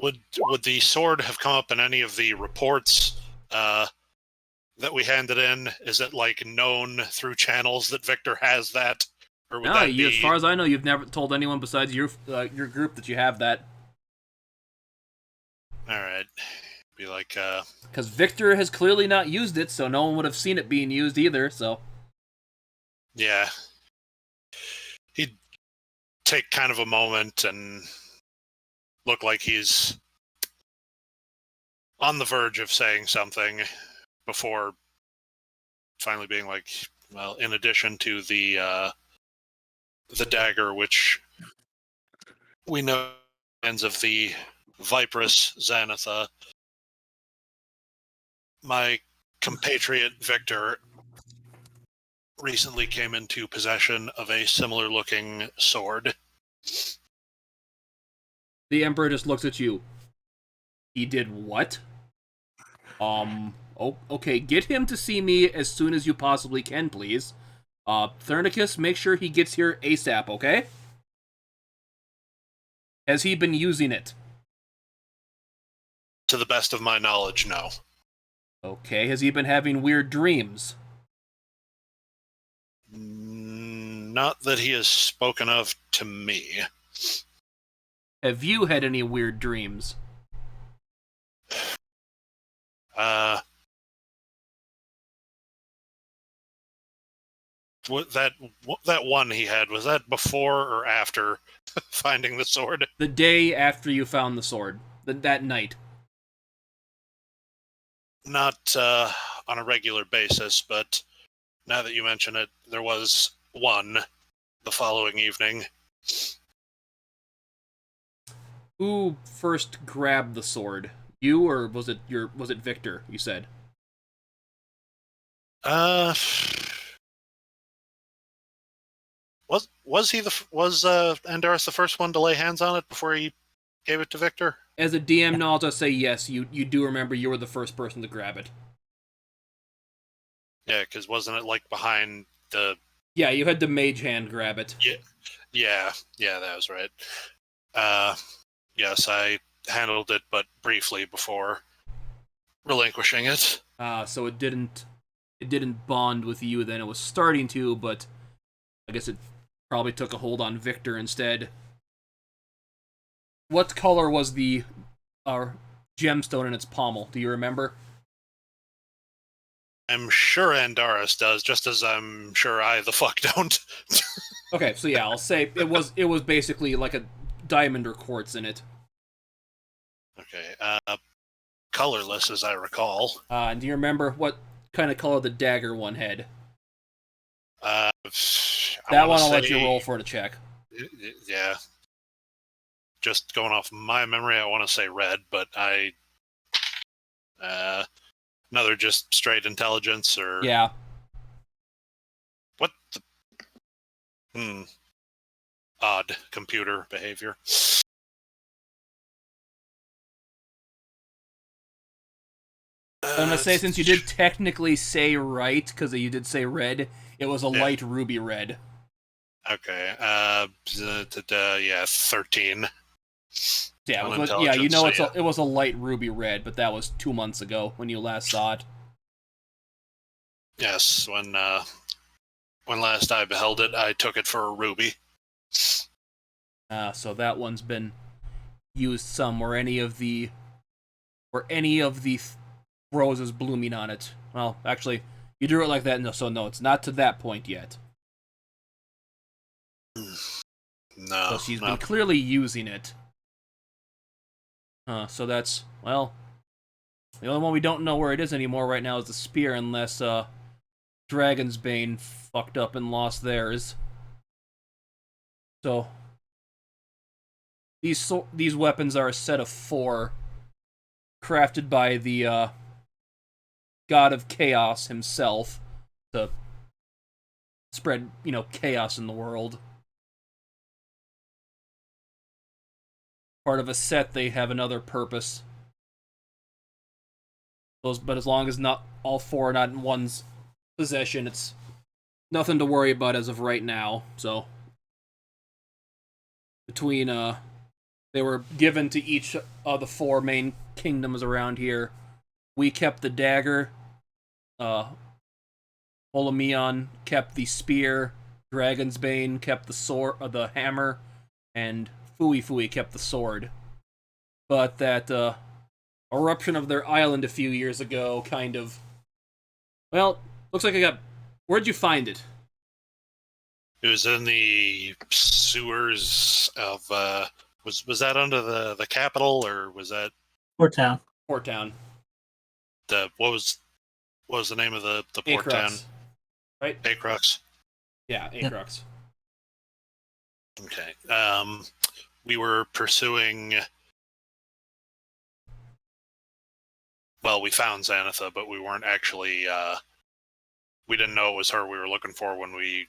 would the sword have come up in any of the reports that we handed in? Is it like known through channels that Victor has that, or would that be... As far as I know, you've never told anyone besides your group that you have that. All right, be like, because Victor has clearly not used it, so no one would have seen it being used either. So yeah, he'd take kind of a moment and look like he's on the verge of saying something before finally being like, well, in addition to the dagger, which we know ends of the Viperous Xanatha, my compatriot Victor recently came into possession of a similar looking sword. The Emperor just looks at you. He did what? Oh, okay, get him to see me as soon as you possibly can, please. Thernicus, make sure he gets here ASAP, okay? Has he been using it? To the best of my knowledge, no. Okay, has he been having weird dreams? Not that he has spoken of to me. Have you had any weird dreams? That one he had, was that before or after finding the sword? The day after you found the sword. That night. Not on a regular basis, but now that you mention it, there was one the following evening. Who first grabbed the sword? You, or was it Victor, you said? Was Andaris the first one to lay hands on it before he gave it to Victor? As a DM knowledge, I'll say yes, you do remember you were the first person to grab it. Yeah, because wasn't it like behind the... Yeah, you had the mage hand grab it. Yeah, that was right. Yes, I handled it, but briefly before relinquishing it. So it didn't bond with you then. It was starting to, but I guess it probably took a hold on Victor instead. What color was the gemstone in its pommel? Do you remember? I'm sure Andaris does, just as I'm sure I the fuck don't. Okay, so yeah, I'll say it was basically like a diamond or quartz in it. Okay, colorless as I recall. And do you remember what kind of color the dagger one had? That one I'll let you roll for to check. Yeah. Just going off my memory, I want to say red, but another just straight intelligence or Yeah. What the odd computer behavior. I'm gonna say, since you did technically say right, because you did say red, it was a light ruby red. Okay. Yeah, 13. Yeah, it was a light ruby red, but that was 2 months ago when you last saw it. Yes, when last I beheld it, I took it for a ruby. So that one's been used some, or any of the roses blooming on it. Well, actually, you drew it like that, so no, it's not to that point yet. No. So she's been clearly using it. So that's, well, the only one we don't know where it is anymore right now is the spear, unless Dragon's Bane fucked up and lost theirs. So these weapons are a set of 4, crafted by the god of chaos himself to spread, chaos in the world. Part of a set, they have another purpose. But as long as not all 4 are not in one's possession, it's nothing to worry about as of right now. So between they were given to each of the 4 main kingdoms around here. We kept the dagger. Olamion kept the spear. Dragon's Bane kept the sword, the hammer, and Fui kept the sword. But that eruption of their island a few years ago kind of, well, looks like where'd you find it? It was in the sewers of was that under the capital, or was that Port Town? Port Town. What was the name of the port town? Right? Acrux. Yeah, Acrux. Yep. Okay. We were pursuing. Well, we found Xanatha, but we weren't actually. We didn't know it was her we were looking for when we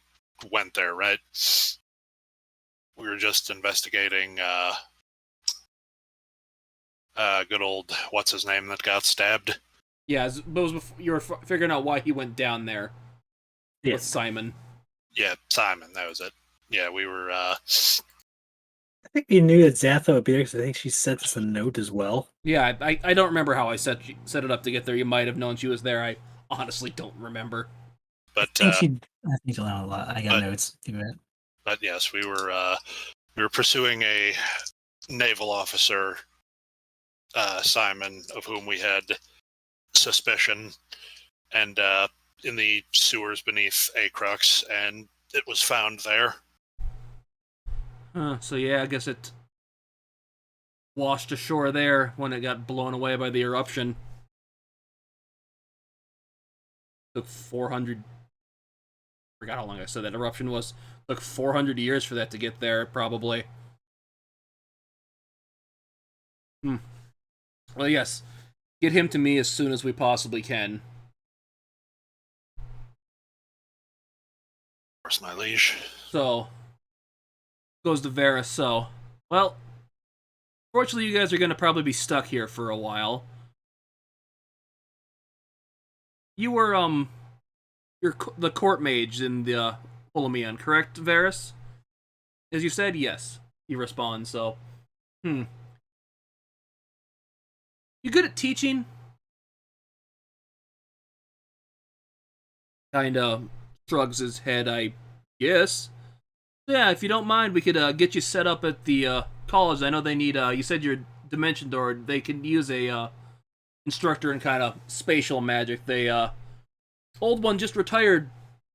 went there, right? We were just investigating. Good old what's his name that got stabbed. Yeah, but it was before, you were figuring out why he went down there. Yeah. With Simon. Yeah, Simon. That was it. Yeah, we were. I think we knew that Xantha would be there because I think she sent us a note as well. Yeah, I don't remember how I set it up to get there. You might have known she was there. I honestly don't remember. But I think she'll know a lot. I got notes. But yes, we were pursuing a naval officer, Simon, of whom we had suspicion, and in the sewers beneath Acrux, and it was found there. So yeah, I guess it washed ashore there when it got blown away by the eruption. Took 400. Forgot how long I said that eruption was. Took 400 years for that to get there, probably. Well, yes. Get him to me as soon as we possibly can. Of course, my liege. So, goes to Varys. So, well, fortunately, you guys are going to probably be stuck here for a while. You were, you're the court mage in the Olamion, correct, Varys? As you said, yes. He responds, so, You good at teaching? Kinda shrugs his head, I guess. Yeah, if you don't mind, we could get you set up at the college. I know they need. You said you're Dimension Door. They can use a instructor in kind of spatial magic. They old one just retired a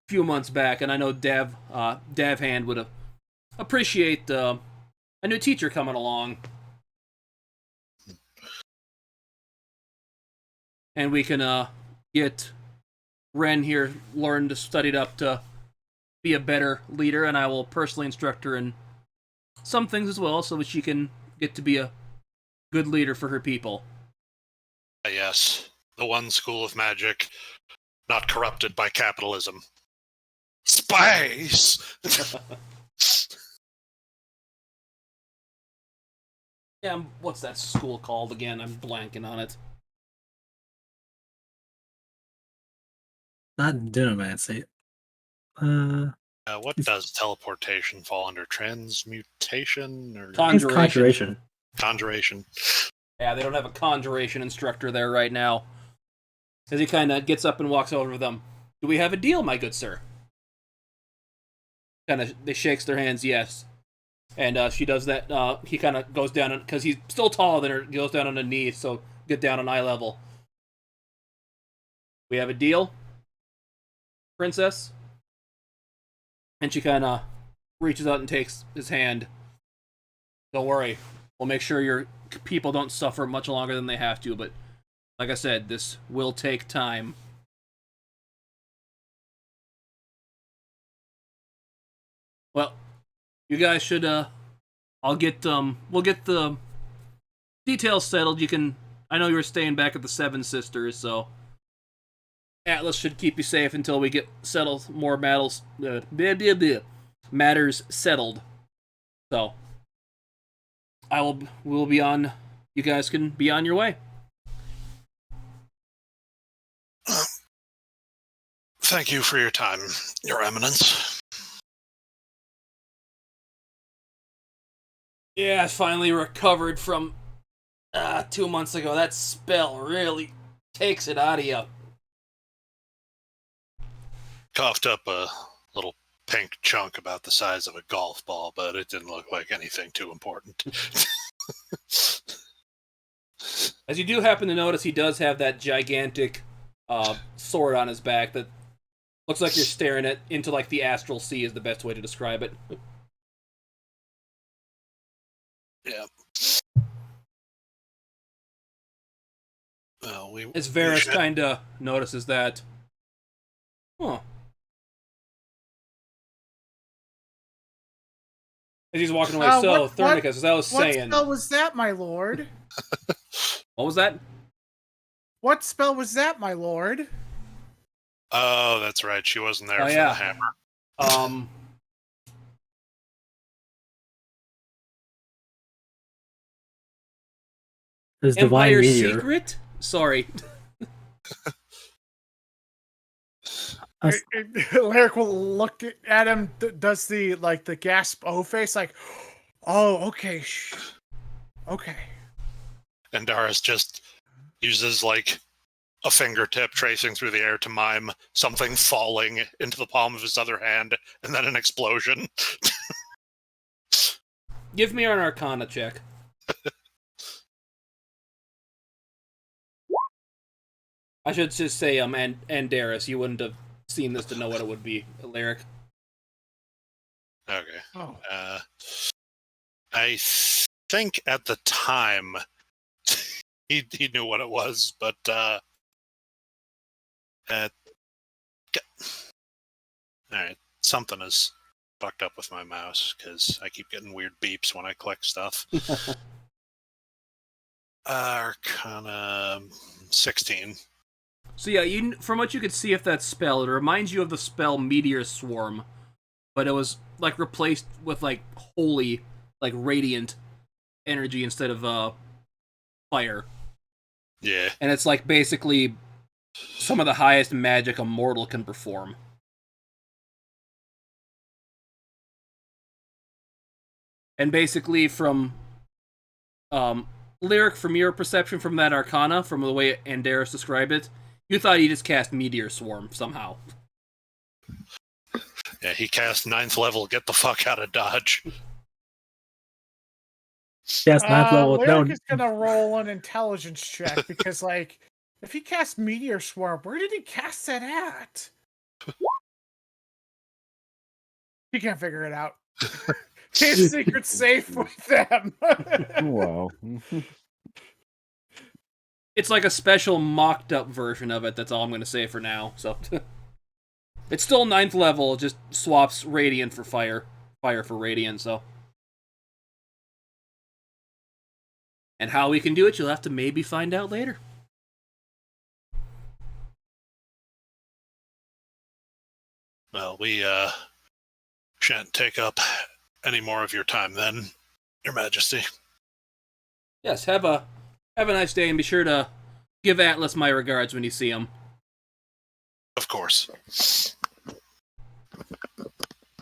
few months back, and I know Davhand would appreciate a new teacher coming along. And we can get Ren here learned to studied up to be a better leader, and I will personally instruct her in some things as well, so that she can get to be a good leader for her people. Yes, the one school of magic not corrupted by capitalism. Spice! Yeah, what's that school called again? I'm blanking on it. Not Dynamancy. What does teleportation fall under? Transmutation or Conjuration. Conjuration. Yeah, they don't have a conjuration instructor there right now. As he kind of gets up and walks over to them. Do we have a deal, my good sir? Kind of, they shakes their hands, yes. And she does that. He kind of goes down, because he's still taller than her, goes down on a knee, so get down on eye level. We have a deal, princess? And she kind of reaches out and takes his hand. Don't worry. We'll make sure your people don't suffer much longer than they have to, but like I said, this will take time. Well, you guys should, we'll get the details settled. I know you were staying back at the Seven Sisters, so Atlas should keep you safe until we get settled more matters settled. So we'll be on. You guys can be on your way. Thank you for your time, Your Eminence. Yeah, I finally recovered from 2 months ago. That spell really takes it out of you. Coughed up a little pink chunk about the size of a golf ball, but it didn't look like anything too important. As you do happen to notice, he does have that gigantic sword on his back that looks like you're staring into like the astral sea is the best way to describe it. Yeah. Well, As Varys kind of notices that. Huh. As he's walking away, Thermicus, as I was saying. What spell was that, my lord? What was that? What spell was that, my lord? Oh, that's right. She wasn't there for the hammer. His Empire divine meteor. Secret? Sorry. Lyric will look at him, does the gasp O face, like, oh, okay, okay. Andaris just uses a fingertip tracing through the air to mime something falling into the palm of his other hand, and then an explosion. Give me an Arcana check. I should just say, Andaris. You wouldn't have seen this to know what it would be, Lyric. Okay. Oh. I think at the time he knew what it was, but alright, something is fucked up with my mouse because I keep getting weird beeps when I click stuff. Arcana 16. So yeah, from what you could see of that spell, it reminds you of the spell Meteor Swarm, but it was replaced with holy, radiant energy instead of fire. Yeah. And it's basically some of the highest magic a mortal can perform. And basically from Lyric, from your perception from that Arcana, from the way Andaris described it, you thought he just cast Meteor Swarm somehow. Yeah, he cast 9th level. Get the fuck out of Dodge. Yes, 9th level. No, Lyric is gonna roll an intelligence check because, like, if he cast Meteor Swarm, where did he cast that at? He can't figure it out. His secret's safe with them. Wow. It's like a special mocked up version of it. That's all I'm going to say for now. So it's still 9th level, just swaps radiant for fire for radiant. So, and how we can do it, you'll have to maybe find out later. Well, we shan't take up any more of your time then, Your Majesty. Yes, have a nice day, and be sure to give Atlas my regards when you see him. Of course.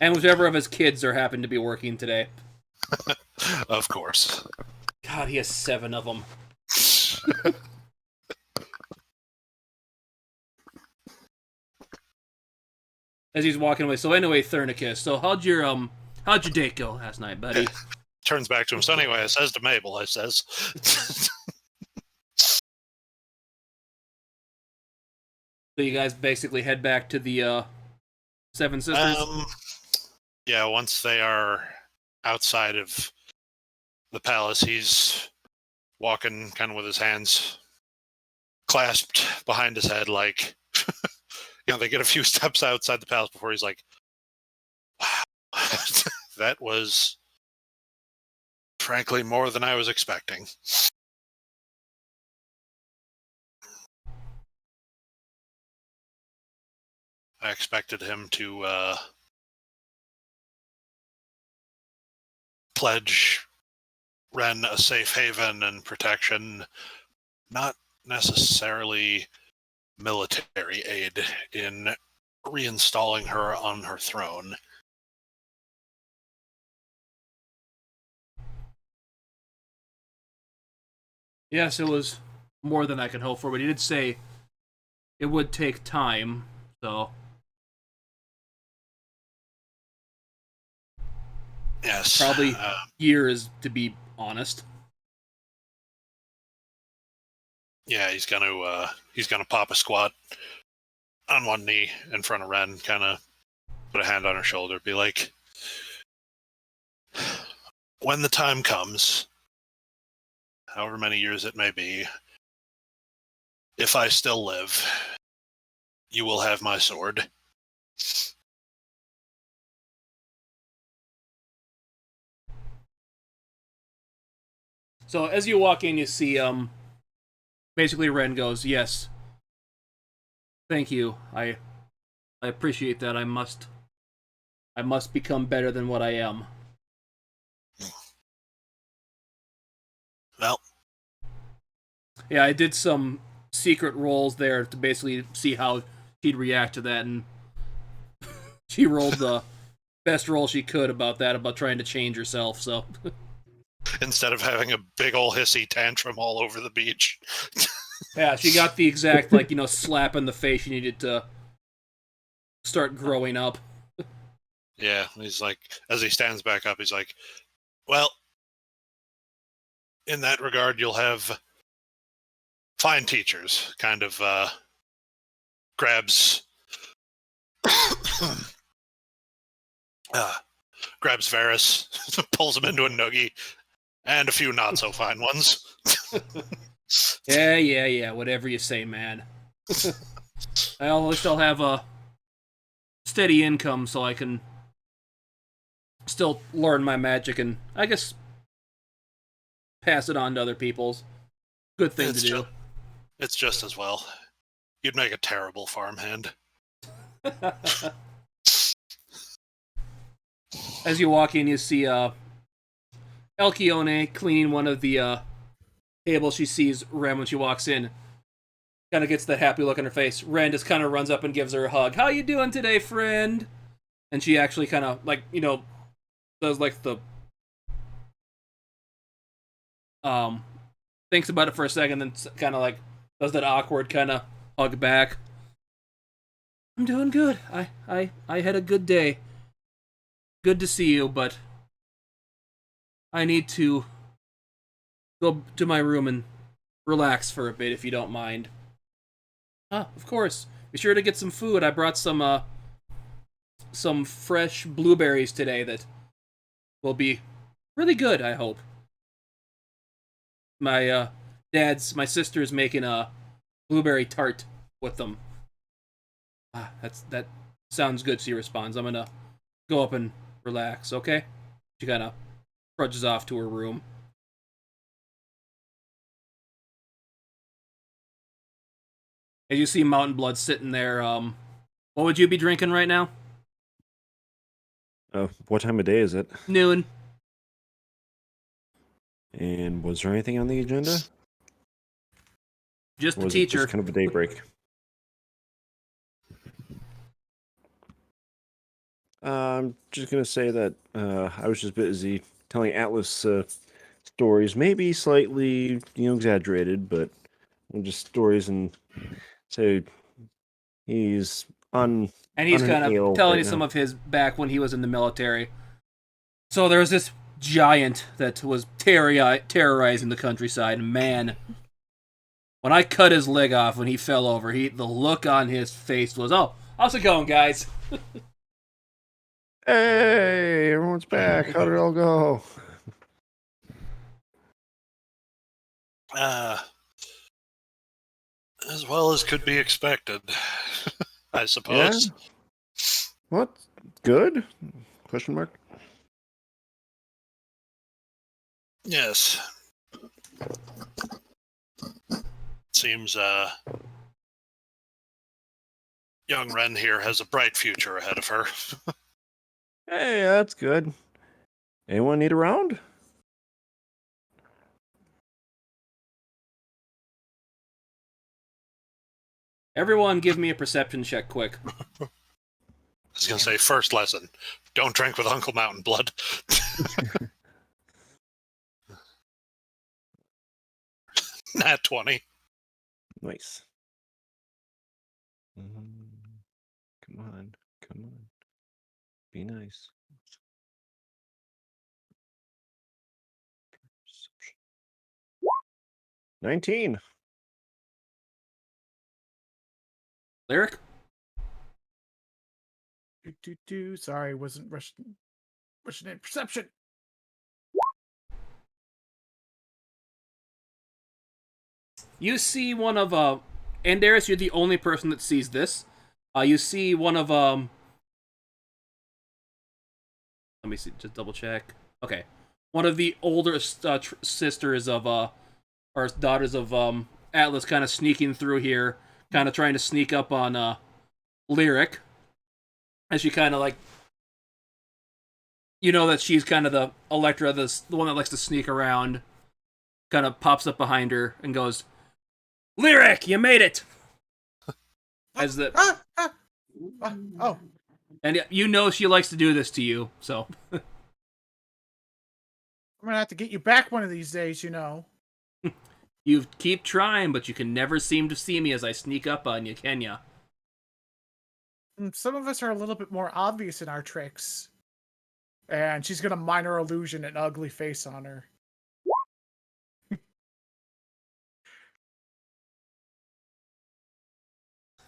And whichever of his kids are happen to be working today. Of course. God, he has 7 of them. As he's walking away. So anyway, Thurnicus, so how'd your date go last night, buddy? Turns back to him. So anyway, I says to Mabel, I says... So you guys basically head back to the Seven Sisters? Yeah, once they are outside of the palace, he's walking kind of with his hands clasped behind his head, like, they get a few steps outside the palace before he's like, wow, that was frankly more than I was expecting. I expected him to pledge Ren a safe haven and protection, not necessarily military aid in reinstalling her on her throne. Yes, it was more than I could hope for, but he did say it would take time, so... Yes. Probably years, to be honest. Yeah, he's gonna pop a squat on one knee in front of Ren, kind of put a hand on her shoulder, be like, when the time comes, however many years it may be, if I still live, you will have my sword. So as you walk in, you see, basically Ren goes, yes, thank you, I appreciate that, I must become better than what I am. Well. Yeah, I did some secret rolls there to basically see how she'd react to that, and she rolled the best roll she could about trying to change herself, so... Instead of having a big ol' hissy tantrum all over the beach. Yeah, she got the exact, slap in the face she needed to start growing up. Yeah, he's like, as he stands back up, he's like, well, in that regard, you'll have fine teachers. Kind of grabs Varys, pulls him into a noogie, and a few not so fine ones. Yeah, whatever you say, man. At least I'll have a steady income so I can still learn my magic and, I guess, pass it on to other people's. Good thing to do. It's just as well. You'd make a terrible farmhand. As you walk in, you see Elkione cleaning one of the tables. She sees Ren when she walks in. Kind of gets that happy look on her face. Ren just kind of runs up and gives her a hug. How you doing today, friend? And she actually kind of, does the... thinks about it for a second, then kind of does that awkward kind of hug back. I'm doing good. I had a good day. good to see you, but I need to go to my room and relax for a bit, if you don't mind. Ah, of course. Be sure to get some food. I brought some fresh blueberries today that will be really good, I hope. My sister's making a blueberry tart with them. Ah, that sounds good, she responds. I'm gonna go up and relax, okay? She kinda trudges off to her room. As you see Mountain Blood sitting there, what would you be drinking right now? What time of day is it? Noon. And was there anything on the agenda? Just Or the was teacher. it just kind of a daybreak? I'm just gonna say that I was just busy telling Atlas stories, maybe slightly, exaggerated, but just stories, and say he's on And he's an kind of ale telling right you some now. of his back when he was in the military. So there was this giant that was terrorizing the countryside. Man, when I cut his leg off when he fell over, the look on his face was, "Oh, how's it going, guys?" Hey, everyone's back. How did it all go? As well as could be expected, I Yeah. suppose. What? Good? Question mark. Yes. Seems young Ren here has a bright future ahead of her. Hey, that's good. Anyone need a round? Everyone, give me a perception check, quick. I was gonna say, first lesson: don't drink with Uncle Mountain Blood. Nat 20. Nice. Come on. Be nice. 19. Lyric? Sorry, wasn't rushing in. Perception. You see one of Andaris, you're the only person that sees this. You see one of let me see, just double check. Okay, one of the older sisters of or daughters of Atlas, kind of sneaking through here, kind of trying to sneak up on Lyric, as she kind of like, you know that she's kind of the Electra, the one that likes to sneak around. Kind of pops up behind her and goes, "Lyric, you made it!" As the Oh, and you know she likes to do this to you, so I'm gonna have to get you back one of these days, you know. you keep trying, but you can never seem to see me as I sneak up on you, can ya? Some of us are a little bit more obvious in our tricks. And she's gonna minor illusion an ugly face on her.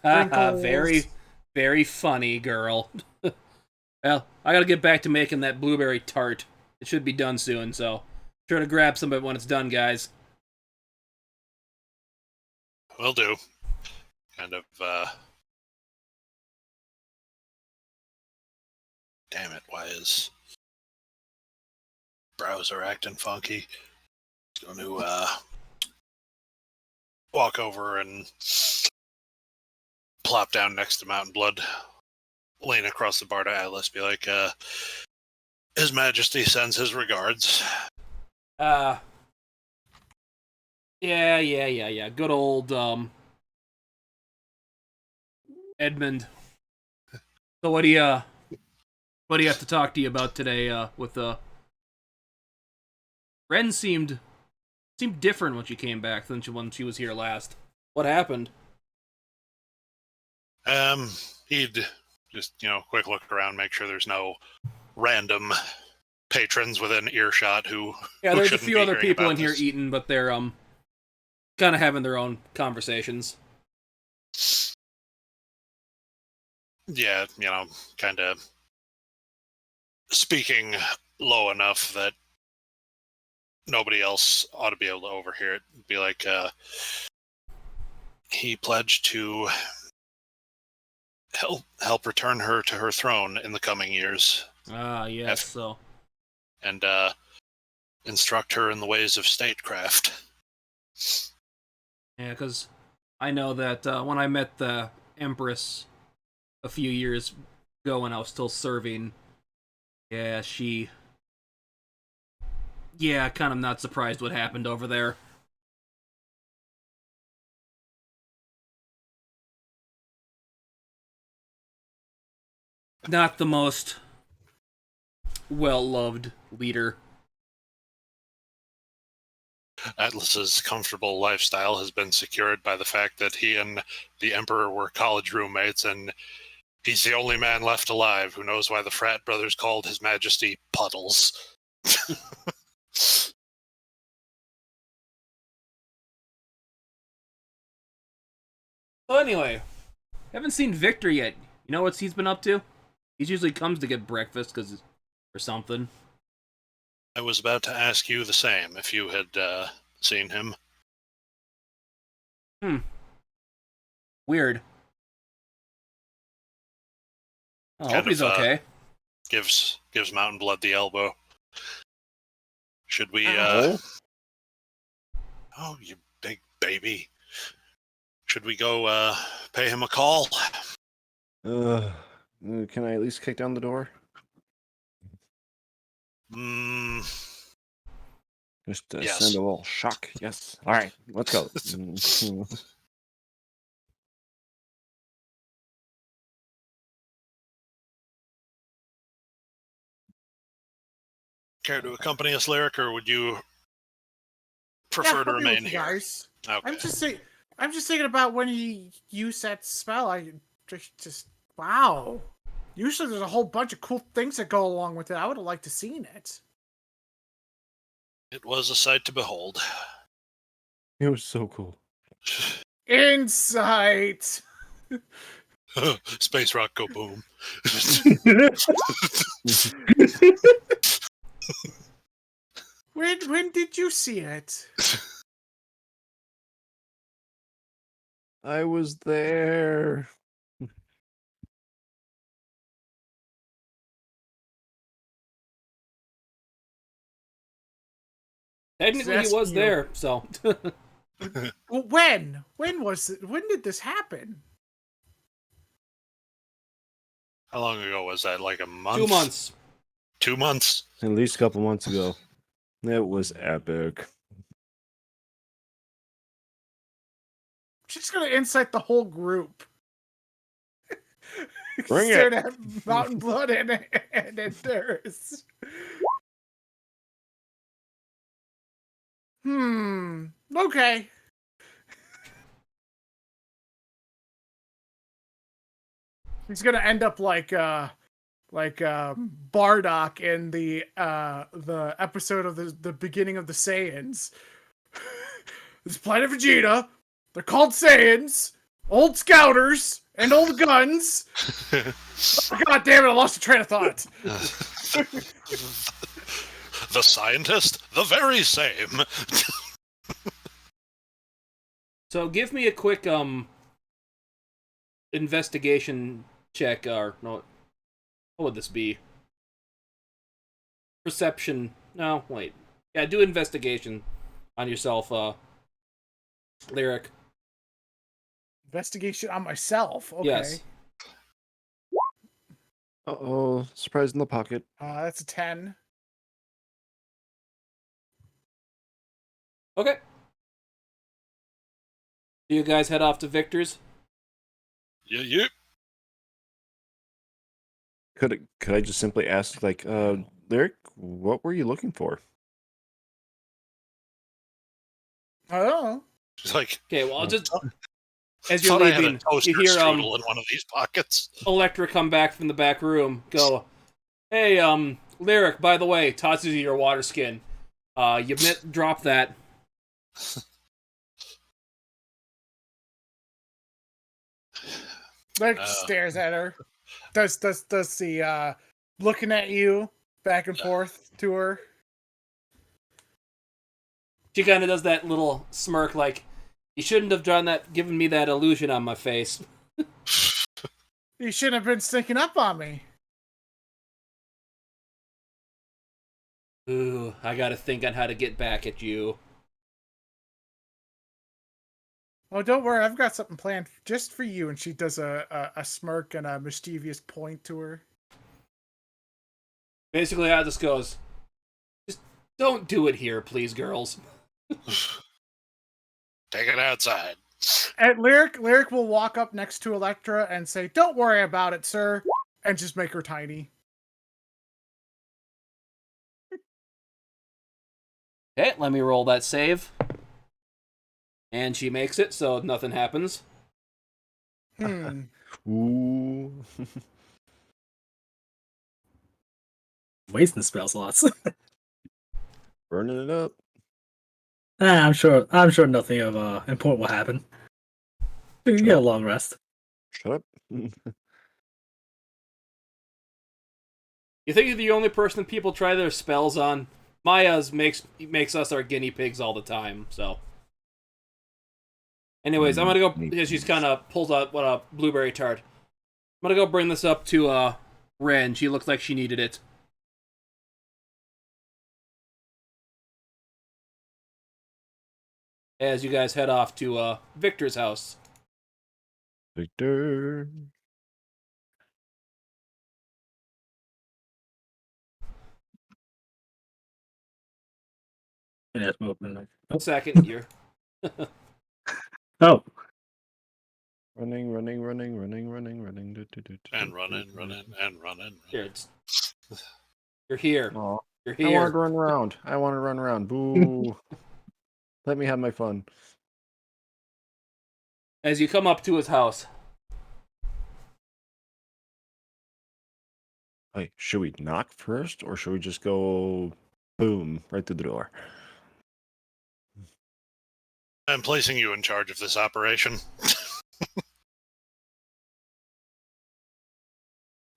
Haha, Wrinkles. very, very funny, girl. Well, I gotta get back to making that blueberry tart. It should be done soon, so sure to grab some of it when it's done, guys. Will do. Kind of, damn it, why is browser acting funky? Going to, walk over and plop down next to Mountain Blood, lean across the bar to Atlas, be like, His Majesty sends his regards. Yeah. Good old, Edmund. So what do you have to talk to you about today, with, Ren seemed different when she came back than when she was here last. What happened? He'd just, quick look around, make sure there's no random patrons within earshot who there's a shouldn't few be other hearing people about in here this. eating, but they're kind of having their own conversations. Yeah, kind of speaking low enough that nobody else ought to be able to overhear it. Be like, he pledged to help return her to her throne in the coming years. Ah, yes, so. And instruct her in the ways of statecraft. Yeah, because I know that when I met the Empress a few years ago when I was still serving, yeah, kind of not surprised what happened over there. Not the most well-loved leader. Atlas's comfortable lifestyle has been secured by the fact that he and the Emperor were college roommates, and he's the only man left alive who knows why the frat brothers called His Majesty Puddles. So anyway, haven't seen Victor yet. You know what he's been up to? He usually comes to get breakfast or something. I was about to ask you the same, if you had seen him. Weird. Oh, I hope Kind he's of, okay. Gives Mountain Blood the elbow. Should we, Oh, oh, you big baby. Should we go pay him a call? can I at least kick down the door? Just Yes. send a little shock. Yes. All right, let's go. Care to accompany us, Lyric, or would you prefer to I'll be with remain you here? guys. Okay. I'm just thinking about when he used that spell. I just wow. Usually there's a whole bunch of cool things that go along with it. I would have liked to seen it. It was a sight to behold. It was so cool. Insight. Space rock go boom. When did you see it? I was there. Technically, he That's was you. there, so. Well, when? When was it? When did this happen? How long ago was that? Like a month? 2 months. 2 months? At least a couple months ago. It was epic. She's gonna incite the whole group. Bring it. Stared at Mountain Blood and Andaris. Okay. He's gonna end up like Bardock in the episode of the beginning of the Saiyans. This planet Vegeta. They're called Saiyans, old scouters, and old guns. Oh, God damn it! I lost the train of thought. The scientist? The very same. So give me a quick investigation check, or no, what would this be? Perception. No, wait. Yeah, do investigation on yourself, Lyric. Investigation on myself. Okay. Yes. Uh-oh, surprise in the pocket. That's a 10. Okay. Do you guys head off to Victor's? Yeah. Could I just simply ask, like, Lyric, what were you looking for? I don't know. She's like, Okay, well, I'll just... As you're thought I had a leaving, toaster you hear strudel in one of these pockets. Electra come back from the back room, go, Hey, Lyric, by the way, tosses you your water skin. Drop that. Like stares at her. Does the looking at you back and forth to her? She kind of does that little smirk, like, you shouldn't have given me that illusion on my face. You shouldn't have been sneaking up on me. Ooh, I gotta think on how to get back at you. Oh, don't worry, I've got something planned just for you. And she does a smirk and a mischievous point to her. Basically, how this goes, just don't do it here, please, girls. Take it outside. And Lyric will walk up next to Electra and say, "Don't worry about it, sir," and just make her tiny. Okay, let me roll that save. And she makes it, so nothing happens. Ooh. Wasting spell slots. Burning it up. I'm sure nothing of important will happen. You can get a long rest. Shut up. You think you're the only person people try their spells on? Maya's makes us our guinea pigs all the time, so. Anyways, I'm gonna go, because she's kind of pulls out a blueberry tart. I'm gonna go bring this up to Ren. She looked like she needed it. As you guys head off to Victor's house. Victor. Yeah, movement. Second, you're... Oh. Running. And running. Here, you're here. Aw. You're I wanted here. to run around. Boo. Let me have my fun. As you come up to his house. Hey, should we knock first, or should we just go boom right through the door? I'm placing you in charge of this operation.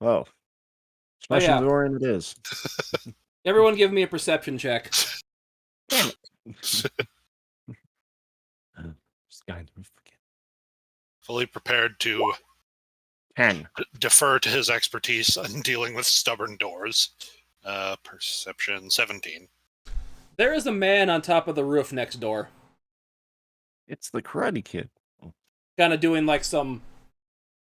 Well, smashing yeah. the door in it is. Everyone give me a perception check. Damn it. Fully prepared to 10. defer to his expertise in dealing with stubborn doors. Perception 17. There is a man on top of the roof next door. It's the Karate Kid. Kind of doing like some...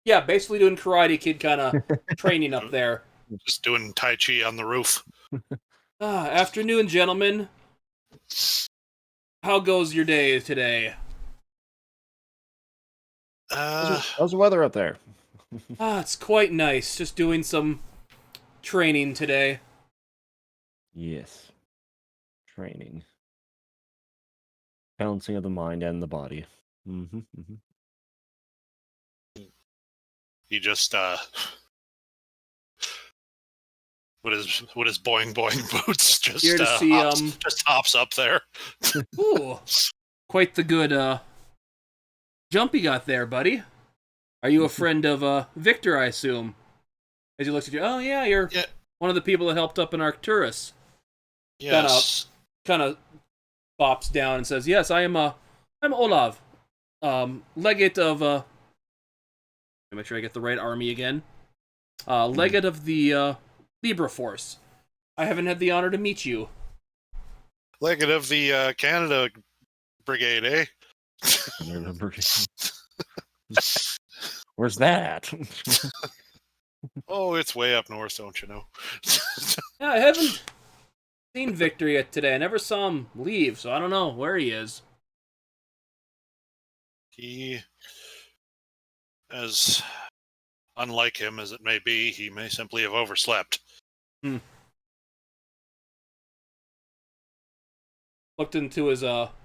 Yeah, basically doing Karate Kid kind of training up there. Just doing Tai Chi on the roof. Afternoon, gentlemen. How goes your day today? How's the weather out there? It's quite nice. Just doing some training today. Yes. Training. Balancing of the mind and the body. He just with his boing boots just Here to see just hops up there. Ooh, quite the good jump you got there, buddy. Are you a friend of Victor, I assume? As he looks at you, oh yeah, you're one of the people that helped up in Arcturus. Yes. Kind of bops down and says, "Yes, I'm Olav, legate of make sure I get the right army again. Legate of the Libra Force. I haven't had the honor to meet you. Legate of the Canada Brigade, eh? Where's that? Oh, it's way up north, don't you know? Yeah, I haven't seen Victor yet today. I never saw him leave, so I don't know where he is. He, as unlike him as it may be, he may simply have overslept. Looked into his, well,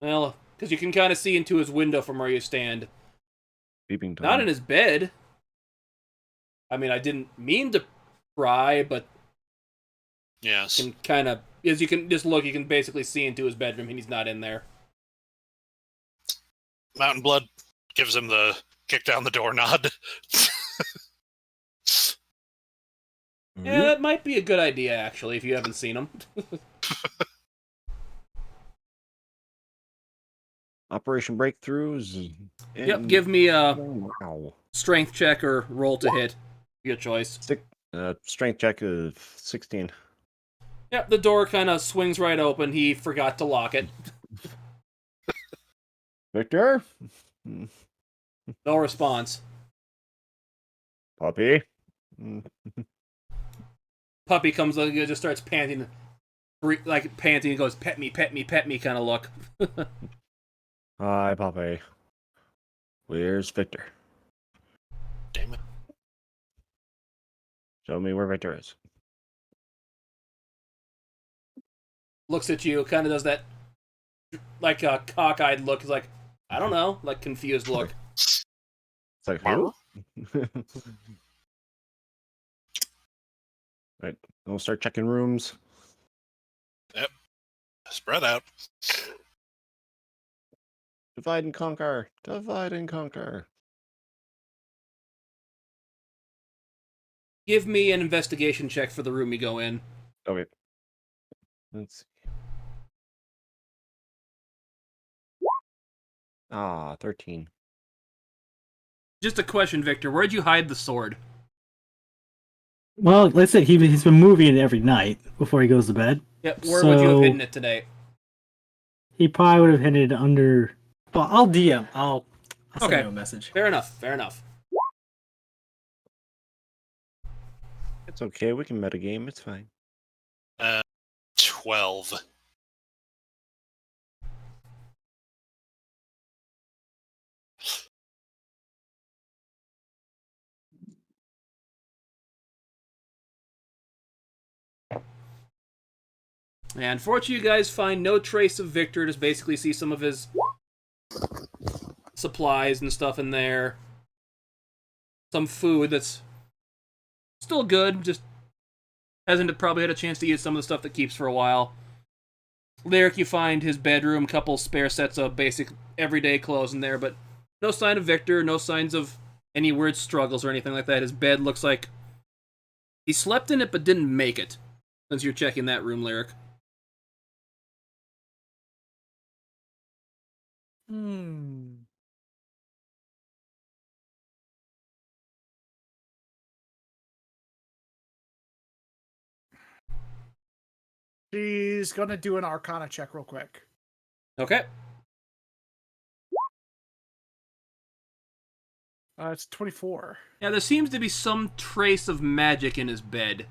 because you can kind of see into his window from where you stand. Peeping Tom. Not in his bed. I mean, I didn't mean to try, but Yes. can kind of, as you can just look, you can basically see into his bedroom, and he's not in there. Mountain Blood gives him the kick down the door nod. Yeah, that might be a good idea, actually, if you haven't seen him. Operation Breakthroughs. Yep, give me a Wow. strength check or roll to hit. Your choice. Strength check of 16. Yep, the door kind of swings right open. He forgot to lock it. Victor? No response. Puppy? Puppy comes up and just starts panting. Like, panting and goes, pet me, pet me, pet me kind of look. Hi, Puppy. Where's Victor? Damn it. Show me where Victor is. Looks at you, kind of does that, like, a cockeyed look. He's like, I don't know, like, confused look. It's like, who? Right, we'll start checking rooms. Yep. Spread out. Divide and conquer. Divide and conquer. Give me an investigation check for the room you go in. Okay. Let's see. 13. Just a question, Victor. Where'd you hide the sword? Well, let's say he's been moving it every night before he goes to bed. Yep, where would you have hidden it today? He probably would have hidden it under. Well, I'll DM. I'll send you a message. Fair enough. Fair enough. It's okay. We can metagame. It's fine. 12. And unfortunately, you guys find no trace of Victor. Just basically see some of his supplies and stuff in there. Some food that's still good, just hasn't probably had a chance to eat some of the stuff that keeps for a while. Lyric, you find his bedroom, couple spare sets of basic everyday clothes in there, but no sign of Victor, no signs of any weird struggles or anything like that. His bed looks like he slept in it but didn't make it, since you're checking that room, Lyric. She's gonna do an Arcana check real quick. Okay. It's 24. Yeah, there seems to be some trace of magic in his bed.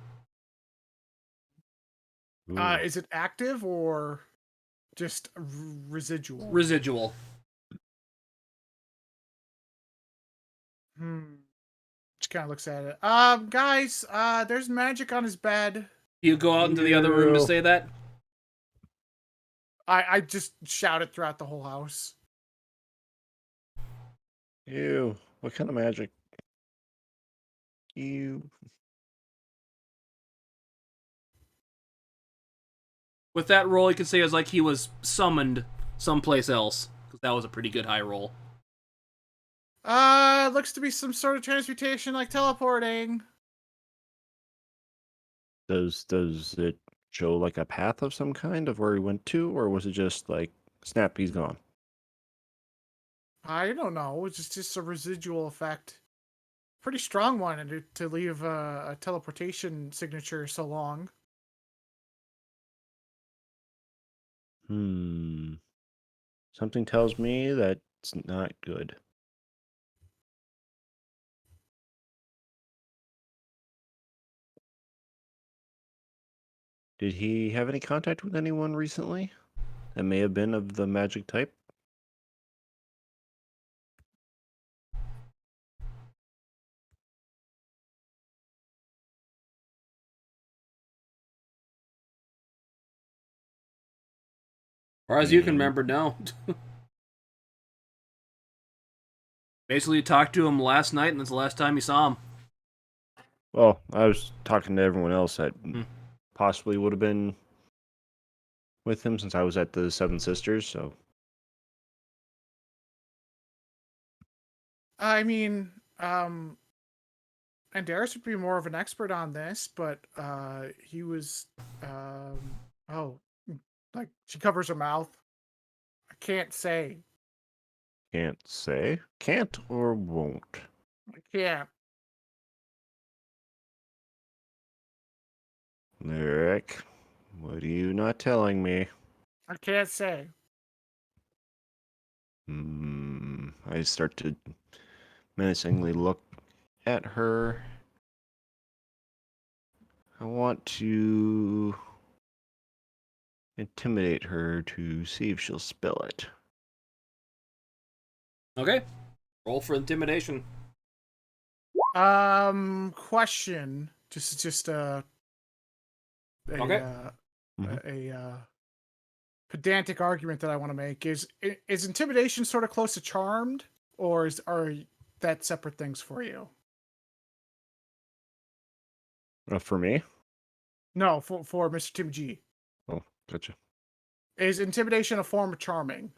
Is it active or just residual? Residual. She kind of looks at it. Guys, there's magic on his bed. You go out into the other room to say that? I just shout it throughout the whole house. Ew. What kind of magic? Ew. With that roll, you could say it was like he was summoned someplace else. Because that was a pretty good high roll. Looks to be some sort of transmutation, like teleporting. Does it show like a path of some kind of where he went to, or was it just like snap, he's gone? I don't know. It's just a residual effect. Pretty strong one to leave a teleportation signature so long. Something tells me that's not good. Did he have any contact with anyone recently that may have been of the magic type? Or as you can remember, no. Basically, you talked to him last night, and that's the last time you saw him. Well, I was talking to everyone else that Hmm. possibly would have been with him since I was at the Seven Sisters, so I mean, Andaris would be more of an expert on this, but he was, oh, like she covers her mouth. I can't say. can't say. Can't or won't. I can't. Lyric, what are you not telling me? I can't say. I start to menacingly look at her. I want to intimidate her to see if she'll spill it. Okay. Roll for intimidation. Question. Just Okay. a pedantic argument that I want to make is intimidation sort of close to charmed, or are that separate things for you? For me? No, for Mr. Tim G. Oh, gotcha. Is intimidation a form of charming?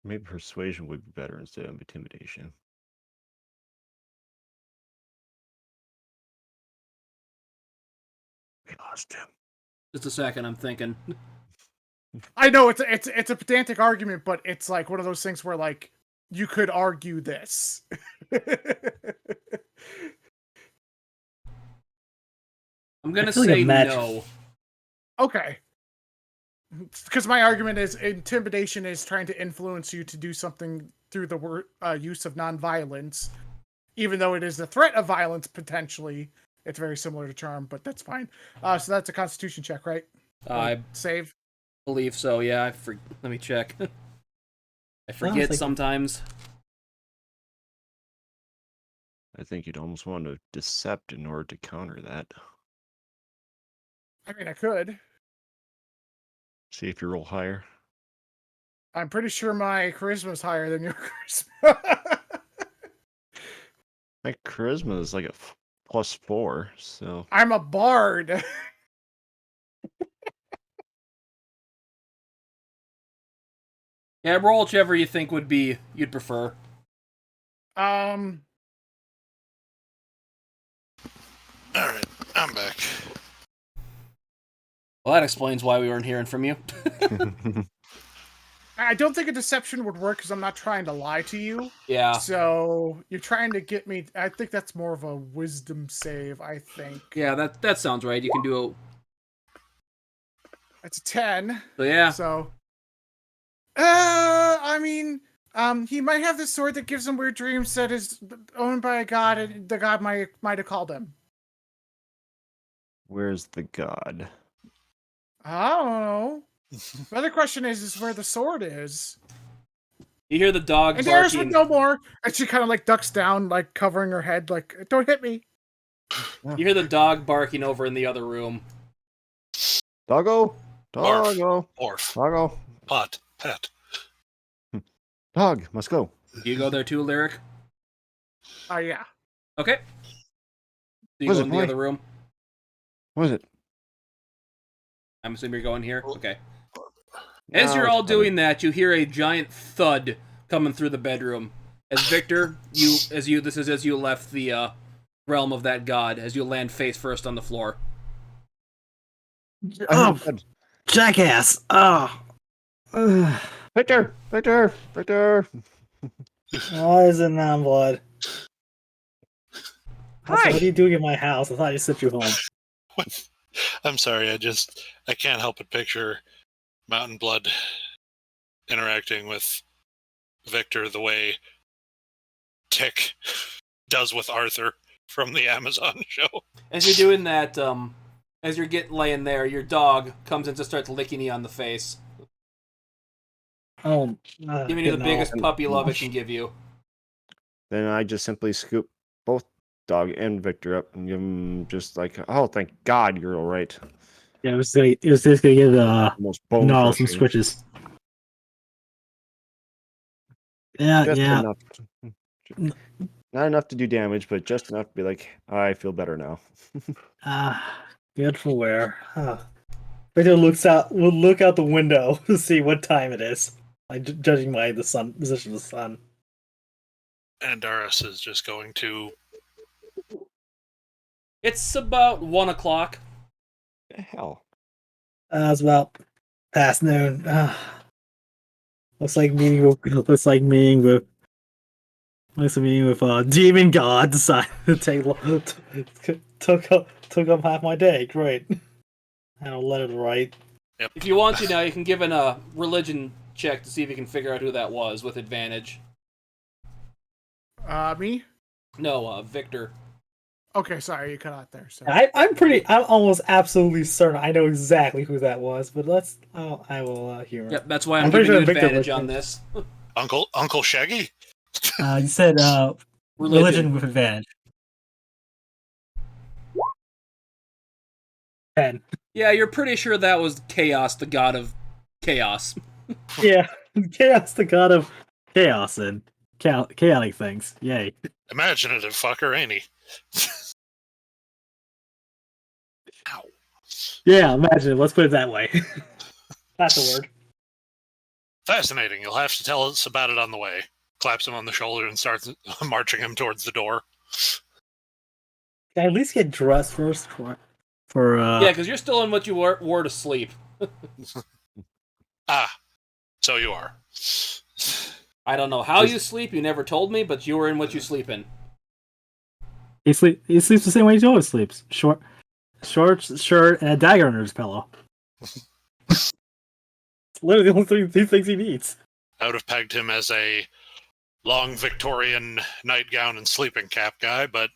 Maybe persuasion would be better instead of intimidation. We lost him. Just a second, I'm thinking. I know it's a pedantic argument, but it's like one of those things where like you could argue this. I'm gonna feel like a say match. no. Okay. Because my argument is intimidation is trying to influence you to do something through the use of nonviolence, even though it is the threat of violence potentially. It's very similar to charm, but that's fine. So that's a Constitution check, right? I Save. believe so. Yeah. Let me check. I forget like- sometimes. I think you'd almost want to decept in order to counter that. I mean, I could. See if you roll higher. I'm pretty sure my charisma is higher than your charisma. My charisma is like a +4, so I'm a bard. Yeah, roll whichever you think you'd prefer. All right, I'm back. Well, that explains why we weren't hearing from you. I don't think a deception would work because I'm not trying to lie to you. Yeah. So you're trying to get me. I think that's more of a wisdom save. I think. Yeah, that sounds right. You can do a. It's a 10. So yeah. So. I mean, he might have this sword that gives him weird dreams that is owned by a god, and the god might have called him. where's the god? I don't know. The other question is where the sword is. You hear the dog And Darius barking. would know more. And she kind of like ducks down, like covering her head, like, don't hit me. You hear the dog barking over in the other room. Doggo! Barf. Doggo! Orf. Doggo! Pot. Pet. Dog! Must go! Do you go there too, Lyric? Yeah. Okay. So you Was go it, in the boy? other room? What is it? I'm assuming you're going here? Okay. As No, you're it's all fine. doing that, you hear a giant thud coming through the bedroom. As Victor, as you left the realm of that god, as you land face first on the floor. Oh, jackass! Oh. Ugh. Victor! Victor! Victor! Why is it non-blood? Also, Hi. what are you doing in my house? I thought I just sent you home. I'm sorry, I can't help but picture Mountain Blood interacting with Victor the way Tick does with Arthur from the Amazon show. As you're doing that, as you're laying there, your dog comes in to start licking you on the face, Oh, giving you the no. biggest puppy love it can give you. Then I just simply scoop both Dog and Victor up and give them just like, oh, thank God you're all right. Yeah, it was just gonna give Almost bone Gnarl some crushing. switches. Yeah, Just yeah. enough. Not enough to do damage, but just enough to be like, I feel better now. Good for where? Victor will look out the window to see what time it is. Like judging by the sun position of the sun. Andaris is just going to. It's about 1 o'clock. The hell. It's about past noon. Looks like meeting with demon god decided to took up half my day. Great. I don't let it write. Yep. If you want to now, you can give a religion check to see if you can figure out who that was with advantage. Me? No, Victor. Okay, sorry, you cut out there. So I'm almost absolutely certain I know exactly who that was, but I will hear it. Yep, that's why I'm pretty giving you sure Victor advantage was- on this. Uncle Shaggy? You said religion with advantage. 10. Yeah, you're pretty sure that was Chaos, the god of chaos. Yeah, Chaos, the god of chaos and chaotic things. Yay. Imaginative fucker, ain't he? Ow. Yeah, imagine it. Let's put it that way. That's a word. Fascinating. You'll have to tell us about it on the way. Claps him on the shoulder and starts marching him towards the door. Can I at least get dressed first for Yeah, because you're still in what you wore to sleep. So you are. I don't know how you sleep, you never told me, but you were in what you sleep in. He sleeps the same way he always sleeps. Shorts, shirt, and a dagger under his pillow. It's literally the only three things he needs. I would have pegged him as a long Victorian nightgown and sleeping cap guy, but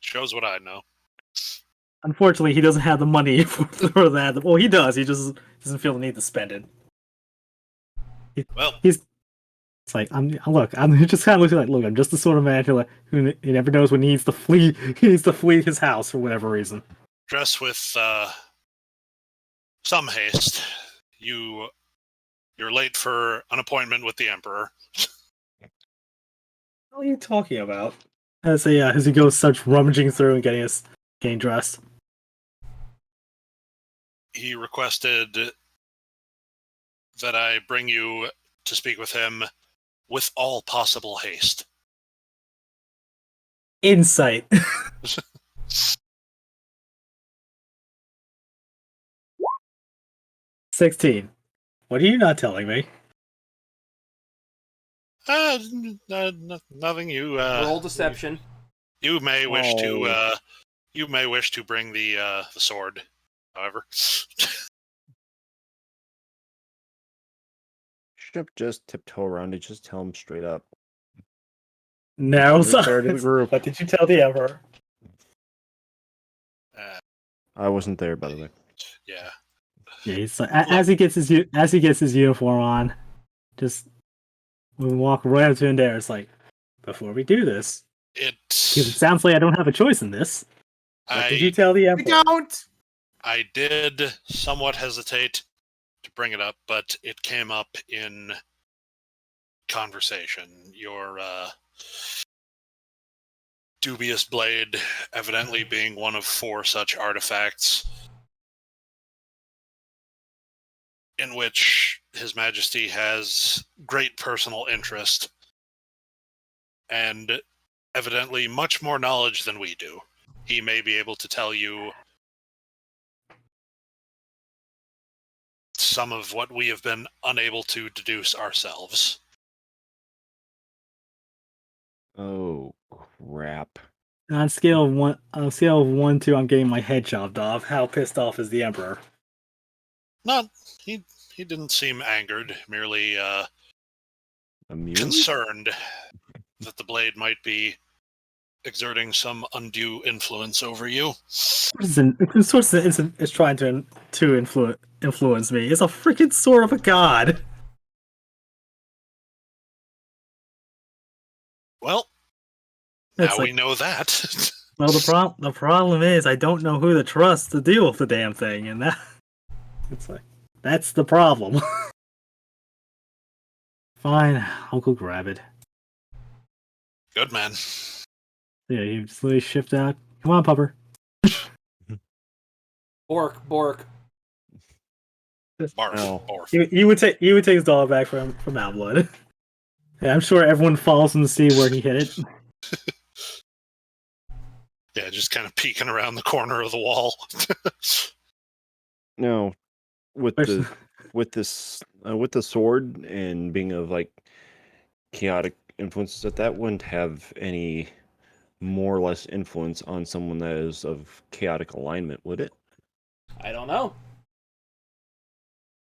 shows what I know. Unfortunately, he doesn't have the money for that. Well, he does. He just doesn't feel the need to spend it. It's like I'm just kind of looking like, look, I'm just the sort of man who never knows when he needs to flee. He needs to flee his house for whatever reason. Dress with some haste. You're late for an appointment with the Emperor. What are you talking about? As he starts rummaging through and getting dressed. He requested that I bring you to speak with him with all possible haste. Insight. 16. What are you not telling me? Nothing. You Roll deception. You may wish to. You may wish to bring the sword. However, Should just tiptoe around it. Just tell him straight up. No, Third of the group. What did you tell the Emperor? I wasn't there, by the way. yeah. Yeah, he's like, as he gets his uniform on, just we walk right up to him there. It's like, before we do this, because it sounds like I don't have a choice in this. What did you tell the we Emperor? don't. I did somewhat hesitate to bring it up, but it came up in conversation. Your dubious blade evidently being one of 4 such artifacts in which His Majesty has great personal interest and evidently much more knowledge than we do. He may be able to tell you some of what we have been unable to deduce ourselves. Oh crap! On a scale of 1 to, I'm getting my head chopped off. How pissed off is the Emperor? He didn't seem angered, merely Amused? concerned that the blade might be exerting some undue influence over you. It's trying to influence me. It's a freaking sword of a god. Well, It's now like, we know that. well, the problem is I don't know who to trust to deal with the damn thing, and it's like that's the problem. Fine, I'll go grab it. Good man. Yeah, you just literally shift out. Come on, pupper. Bork. Barf. Oh. Barf. He would take his dog back from Outblood. Yeah, I'm sure everyone follows him to see where he hit it. Yeah, just kind of peeking around the corner of the wall. No, with the sword and being of like chaotic influences, that wouldn't have any more or less influence on someone that is of chaotic alignment, would it? I don't know.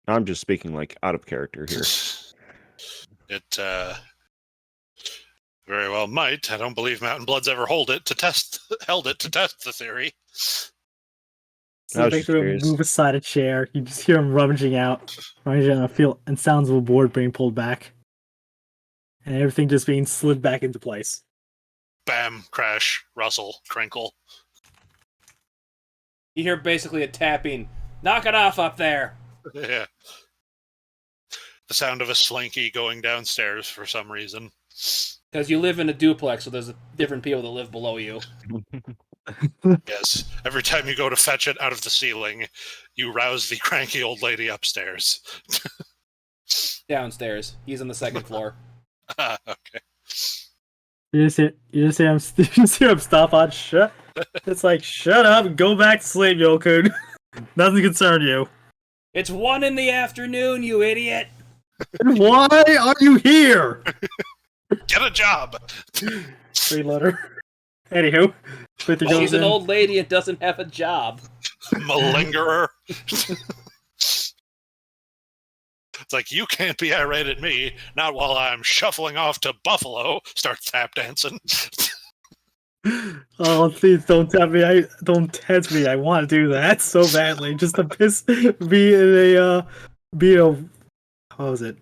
I'm just speaking like out of character here. It very well might. I don't believe Mountain Blood's ever held it to test the theory. So they move aside a chair. You just hear him rummaging out, feel and sounds of a board being pulled back, and everything just being slid back into place. Bam! Crash! Rustle! Crinkle! You hear basically a tapping. Knock it off up there. Yeah. The sound of a slinky going downstairs for some reason. Because you live in a duplex, so there's different people that live below you. Yes. Every time you go to fetch it out of the ceiling, you rouse the cranky old lady upstairs. Downstairs. He's on the second floor. Okay. You just hear him stop on shut. It's like, shut up and go back to sleep, Yokun. Nothing concern you. It's 1 PM, you idiot. Why are you here? Get a job. Freeloader. Anywho, she's an old lady and doesn't have a job. Malingerer. It's like, you can't be irate at me, not while I'm shuffling off to Buffalo. Start tap dancing. Oh, please don't tempt me. Don't tempt me. I want to do that so badly, just to piss be in a what was it?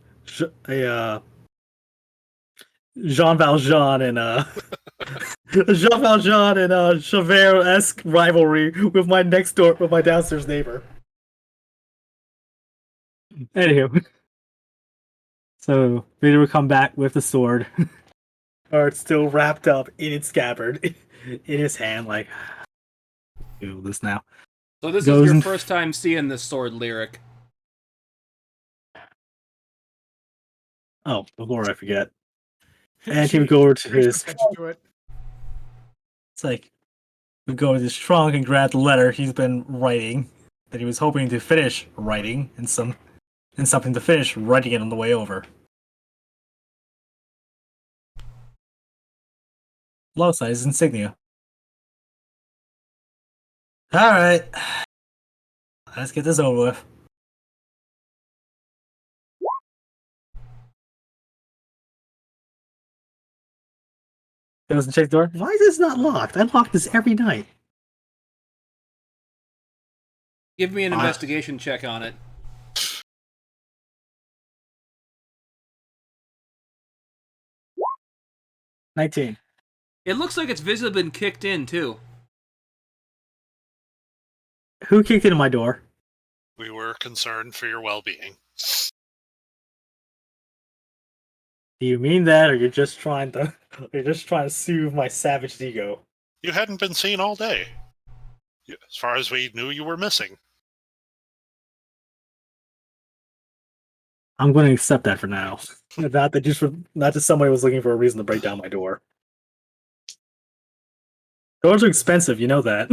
Jean Valjean and Jean Valjean and Javert-esque rivalry with my downstairs neighbor. Anywho, so Vader would come back with the sword, or it's still wrapped up in its scabbard, in his hand, like, do this now. So this is your first time seeing this sword lyric. Oh, before I forget. And he would go over to his... It's like, would go to his trunk and grab the letter he's been writing, that he was hoping to finish writing, and something to finish writing it on the way over. Low size insignia. Alright. Let's get this over with. Goes and checks the door. Why is this not locked? I lock this every night. Give me an investigation check on it. $19. It looks like it's visibly been kicked in, too. Who kicked into my door? We were concerned for your well-being. Do you mean that, or you're just trying to soothe my savage ego? You hadn't been seen all day. As far as we knew, you were missing. I'm going to accept that for now. Not that somebody was looking for a reason to break down my door. Doors are expensive, you know that.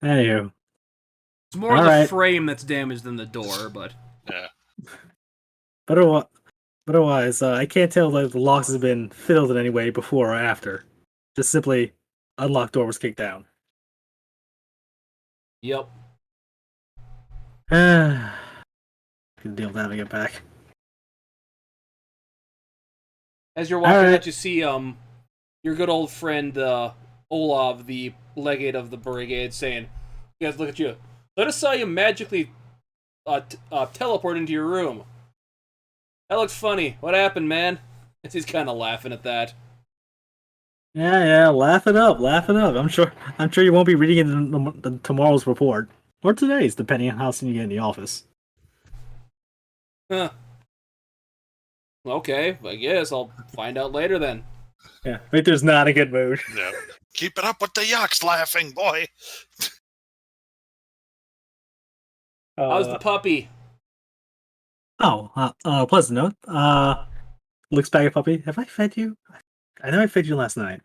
Anywho. It's more the frame that's damaged than the door, but... Yeah. But otherwise, I can't tell if the locks have been fiddled in any way before or after. Just simply, unlocked door was kicked down. Yep. Can deal with that when I get back. As you're walking out, you see your good old friend Olav, the legate of the brigade, saying, "You guys, look at you. Let us saw you magically teleport into your room. That looks funny. What happened, man?" And he's kind of laughing at that. Yeah, laugh it up. I'm sure you won't be reading it in tomorrow's report. Or today's, depending on how soon you get in the office. Huh. Okay, I guess I'll find out later then. Yeah, Victor's not in a good mood. Yeah. Keep it up with the yucks laughing, boy. How's the puppy? Pleasant note. Looks back at puppy. Have I fed you? I know I fed you last night.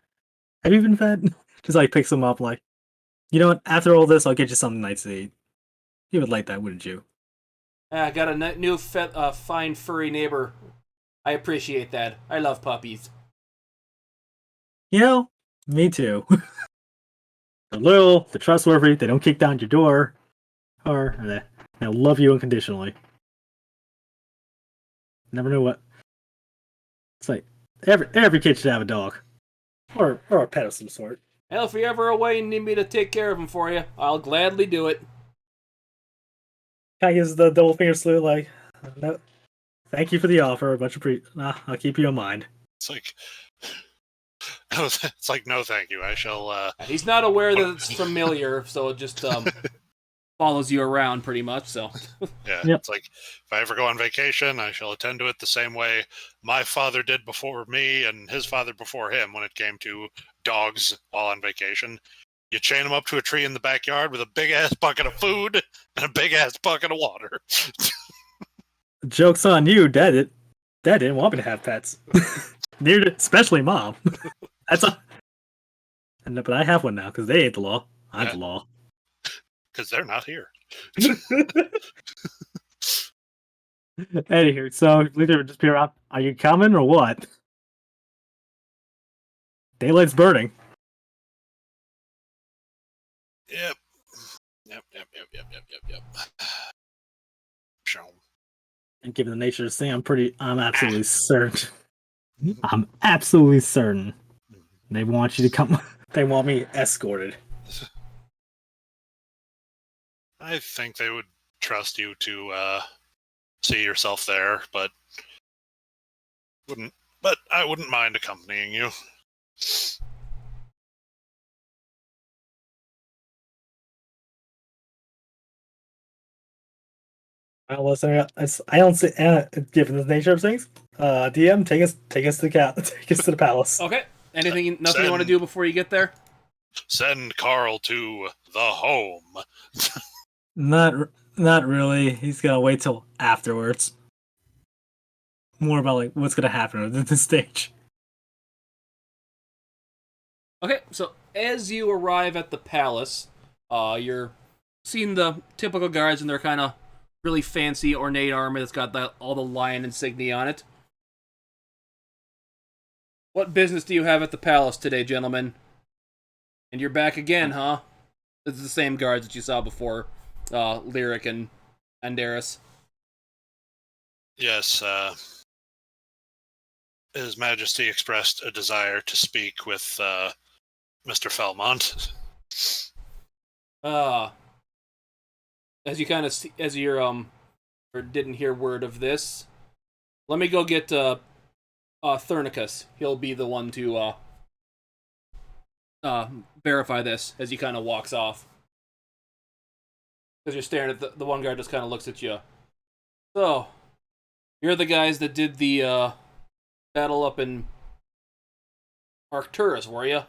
Have you been fed? Just like picks him up, like, you know what? After all this, I'll get you something nice to eat. You would like that, wouldn't you? I got a new fine furry neighbor. I appreciate that. I love puppies. You know, me too. They're loyal, they're trustworthy, they don't kick down your door, or they'll love you unconditionally. Never knew what. It's like every kid should have a dog, or a pet of some sort. Hell, if you're ever away and need me to take care of him for you, I'll gladly do it. Kind of gives the double finger salute, like, no, thank you for the offer, I'll keep you in mind. It's like, no, thank you. I shall. He's not aware that it's familiar, so it just follows you around pretty much. So Yeah, Yep. It's like, if I ever go on vacation, I shall attend to it the same way my father did before me and his father before him when it came to dogs while on vacation. You chain them up to a tree in the backyard with a big-ass bucket of food and a big-ass bucket of water. Joke's on you, Dad didn't want me to have pets. Especially Mom. But I have one now, because they ain't the law. I'm the law. Because they're not here. Anywho, so Luther would just be around. Are you coming or what? Daylight's burning. Yep. Show 'em. And given the nature of this thing, I'm absolutely certain. I'm absolutely certain they want you to come. They want me escorted. I think they would trust you to see yourself there, but I wouldn't mind accompanying you. Well, listen, I don't see. Given the nature of things, DM, take us to take us to the palace. okay. Nothing you want to do before you get there? Send Carl to the home. Not really. He's gonna wait till afterwards. More about like what's gonna happen at this stage. Okay, so as you arrive at the palace, you're seeing the typical guards in their kind of really fancy, ornate armor that's got all the lion insignia on it. What business do you have at the palace today, gentlemen? And you're back again, huh? This is the same guards that you saw before, Lyric and Andaris. Yes, His Majesty expressed a desire to speak with Mr. Felmont. As you kind of see, as you're or didn't hear word of this, let me go get Thernicus. He'll be the one to verify this. As he kind of walks off, because you're staring at the one guard just kind of looks at you. So, you're the guys that did the battle up in Arcturus, were you?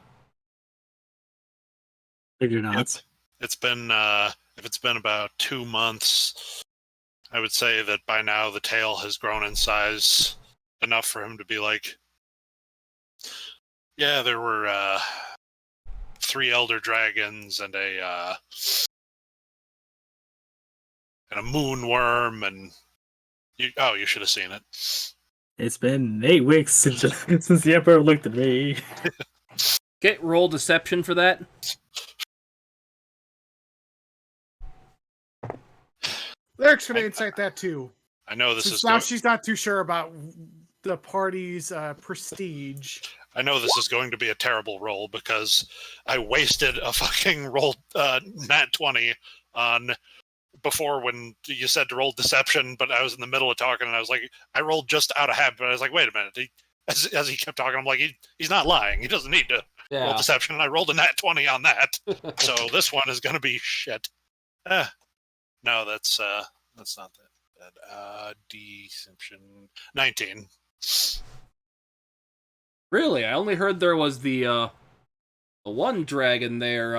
Figure not. Yep. It's been if it's been about 2 months, I would say that by now the tail has grown in size enough for him to be like, yeah, there were 3 elder dragons and a moon worm, and you should have seen it. It's been 8 weeks since the Emperor looked at me. Okay, roll deception for that. Lyric's gonna insight that too. I know this Since is now she's not too sure about the party's prestige. I know this is going to be a terrible roll because I wasted a fucking roll nat 20 on before when you said to roll deception, but I was in the middle of talking and I was like, I rolled just out of habit, but I was like, wait a minute. As he kept talking, I'm like, he's not lying. He doesn't need to roll deception. And I rolled a nat 20 on that. So this one is going to be shit. No, that's not that bad. Deception 19. Really? I only heard there was the one dragon there,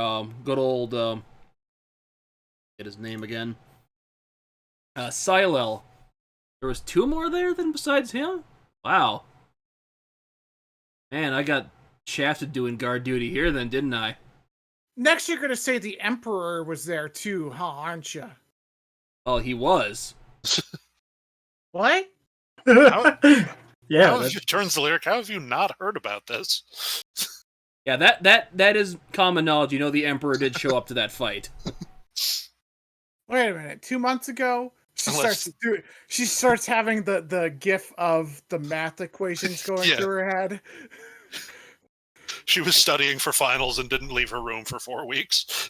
good old, get his name again. Silel. There was 2 more there than besides him? Wow. Man, I got shafted doing guard duty here then, didn't I? Next, you're gonna say the Emperor was there too, huh? Aren't you? Oh, he was. What? Yeah. How have you, turns the lyric, how have you not heard about this? Yeah, that is common knowledge. You know the Emperor did show up to that fight. Wait a minute. 2 months ago, Unless- she starts having the gif of the math equations going Yeah. through her head. She was studying for finals and didn't leave her room for 4 weeks.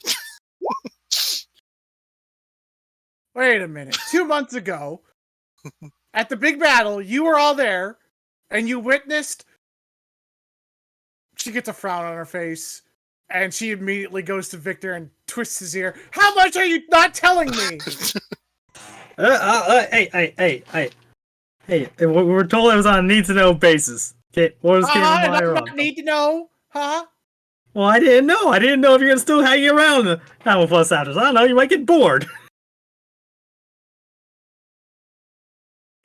Wait a minute. 2 months ago, at the big battle, you were all there, and you witnessed. She gets a frown on her face, and she immediately goes to Victor and twists his ear. How much are you not telling me? Hey, we were told it was on a need-to-know basis. Okay, what was And I wrong? not need to know, huh? Well, I didn't know. I didn't know if you're gonna still hang around the Hammer Plus Afters. I don't know. You might get bored.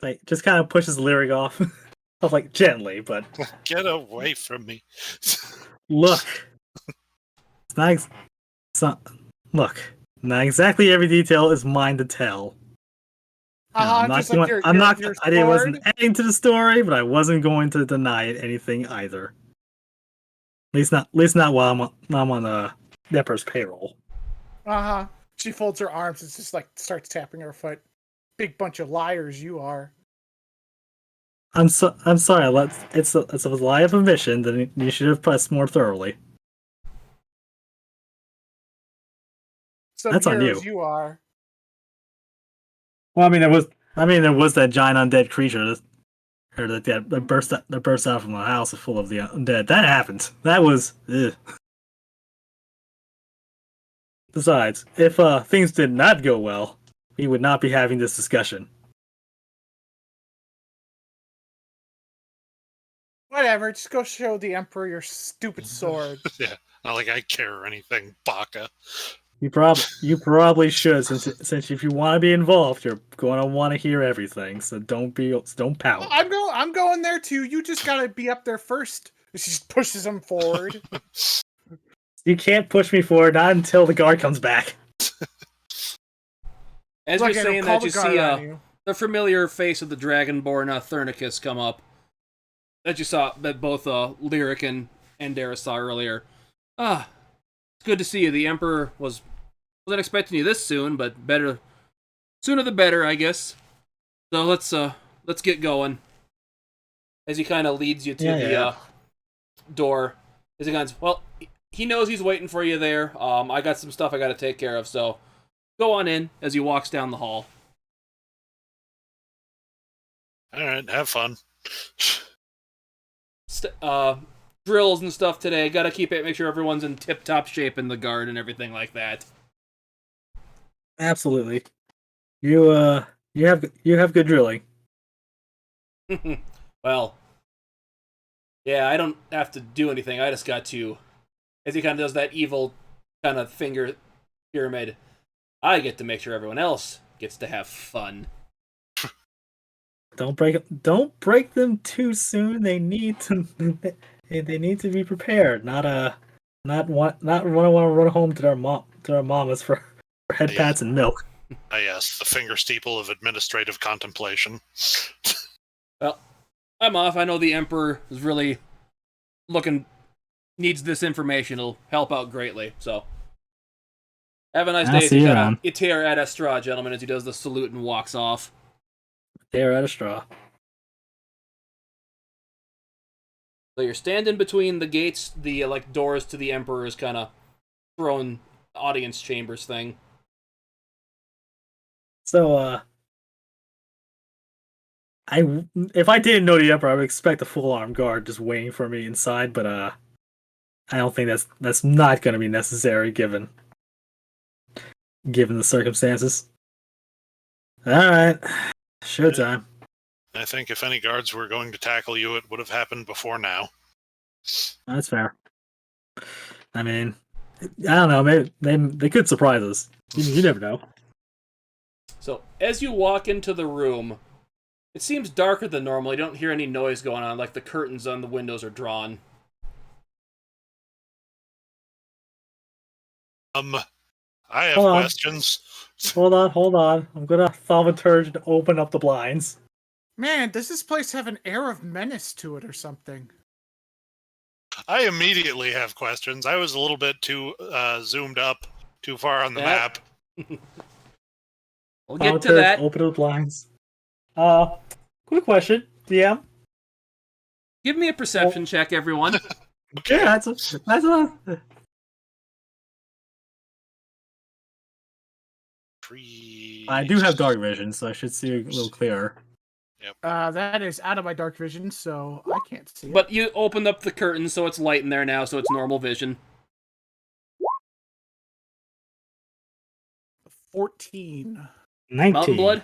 Like, just kind of pushes Lyric off, like gently, but Get away from me. look, it's not. Look, not exactly every detail is mine to tell. I'm not Just going. like your I wasn't sword. adding to the story, but I wasn't going to deny it anything either. At least not while I'm on Nepper's payroll. She folds her arms and just like starts tapping her foot. Big bunch of liars you are. I'm sorry. It's a lie of omission. Then you should have pressed more thoroughly. Some That's on heroes you. you are. Well, there was that giant undead creature that burst out from the house full of the undead. That happened. That was. Ugh. Besides, if things did not go well, we would not be having this discussion. Whatever, just go show the Emperor your stupid sword. Yeah, not like I care or anything, Baka. You probably should, since if you want to be involved, you're going to want to hear everything. So don't pout. I'm going there too. You just gotta be up there first. She just pushes him forward. You can't push me forward, not until the guard comes back. As Look, you're it'll saying call that, you the guard see on you. the familiar face of the Dragonborn Thernicus come up. That you saw, that both Lyric and Andaris saw earlier. It's good to see you. The Emperor wasn't expecting you this soon, but sooner the better, I guess. So let's get going. As he kind of leads you to the door. As he goes, well, he knows he's waiting for you there. I got some stuff I got to take care of, so go on in. As he walks down the hall. All right, have fun. Drills and stuff today. Gotta make sure everyone's in tip-top shape in the guard and everything like that. Absolutely. You have good drilling. Well, yeah, I don't have to do anything. I just got to, as he kind of does that evil kind of finger pyramid, I get to make sure everyone else gets to have fun. Don't break them too soon. They need to be prepared. Not want to run home to their mamas for head pats and milk. Yes, the finger steeple of administrative contemplation. Well, I'm off. I know the Emperor is really needs this information. It'll help out greatly. So, have a nice day. See you around. Iter ad Astra, gentlemen, as he does the salute and walks off. They're at a straw. So you're standing between the gates, the doors to the Emperor's kind of throne audience chambers thing. So, if I didn't know the Emperor, I would expect a full armed guard just waiting for me inside. But I don't think that's not going to be necessary given the circumstances. All right, showtime. I think if any guards were going to tackle you, it would have happened before now. That's fair. I mean, I don't know. Maybe they could surprise us. You never know. So, as you walk into the room, it seems darker than normal. You don't hear any noise going on, like the curtains on the windows are drawn. I have Hold on. questions. Hold on. I'm gonna thaumaturge to open up the blinds. Man, does this place have an air of menace to it or something? I immediately have questions. I was a little bit too zoomed up, too far on the map. We'll get to that. Open up the blinds. Quick question, DM. Give me a perception check, everyone. Okay. Yeah, that's I do have dark vision, so I should see a little clearer. That is out of my dark vision, so I can't see it. But you opened up the curtain, so it's light in there now, so it's normal vision. 14. 19. Mountain Blood?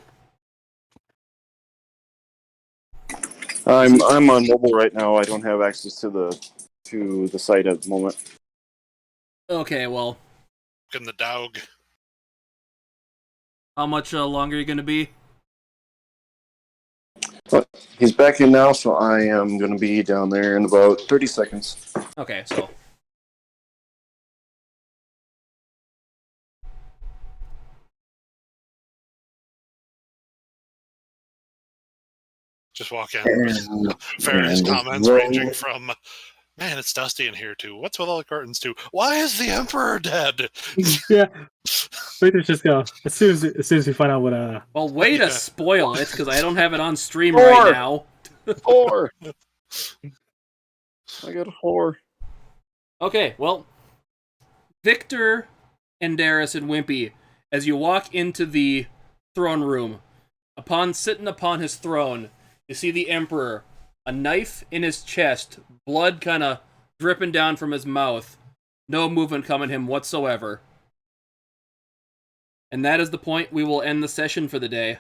I'm on mobile right now. I don't have access to the site at the moment. Okay, well, In the dog. how much longer are you going to be? But he's back in now, so I am going to be down there in about 30 seconds. Okay, so... Just walk in with various comments ranging from, man, it's dusty in here too. What's with all the curtains too? Why is the Emperor dead? Yeah. Victor's just go as soon as we find out what Well, way to spoil it, because I don't have it on stream right now. 4! I got a 4. Okay, well, Victor, Andaris, and Wimpy, as you walk into the throne room, sitting upon his throne, you see the Emperor, a knife in his chest, blood kind of dripping down from his mouth, no movement coming him whatsoever. And that is the point we will end the session for the day.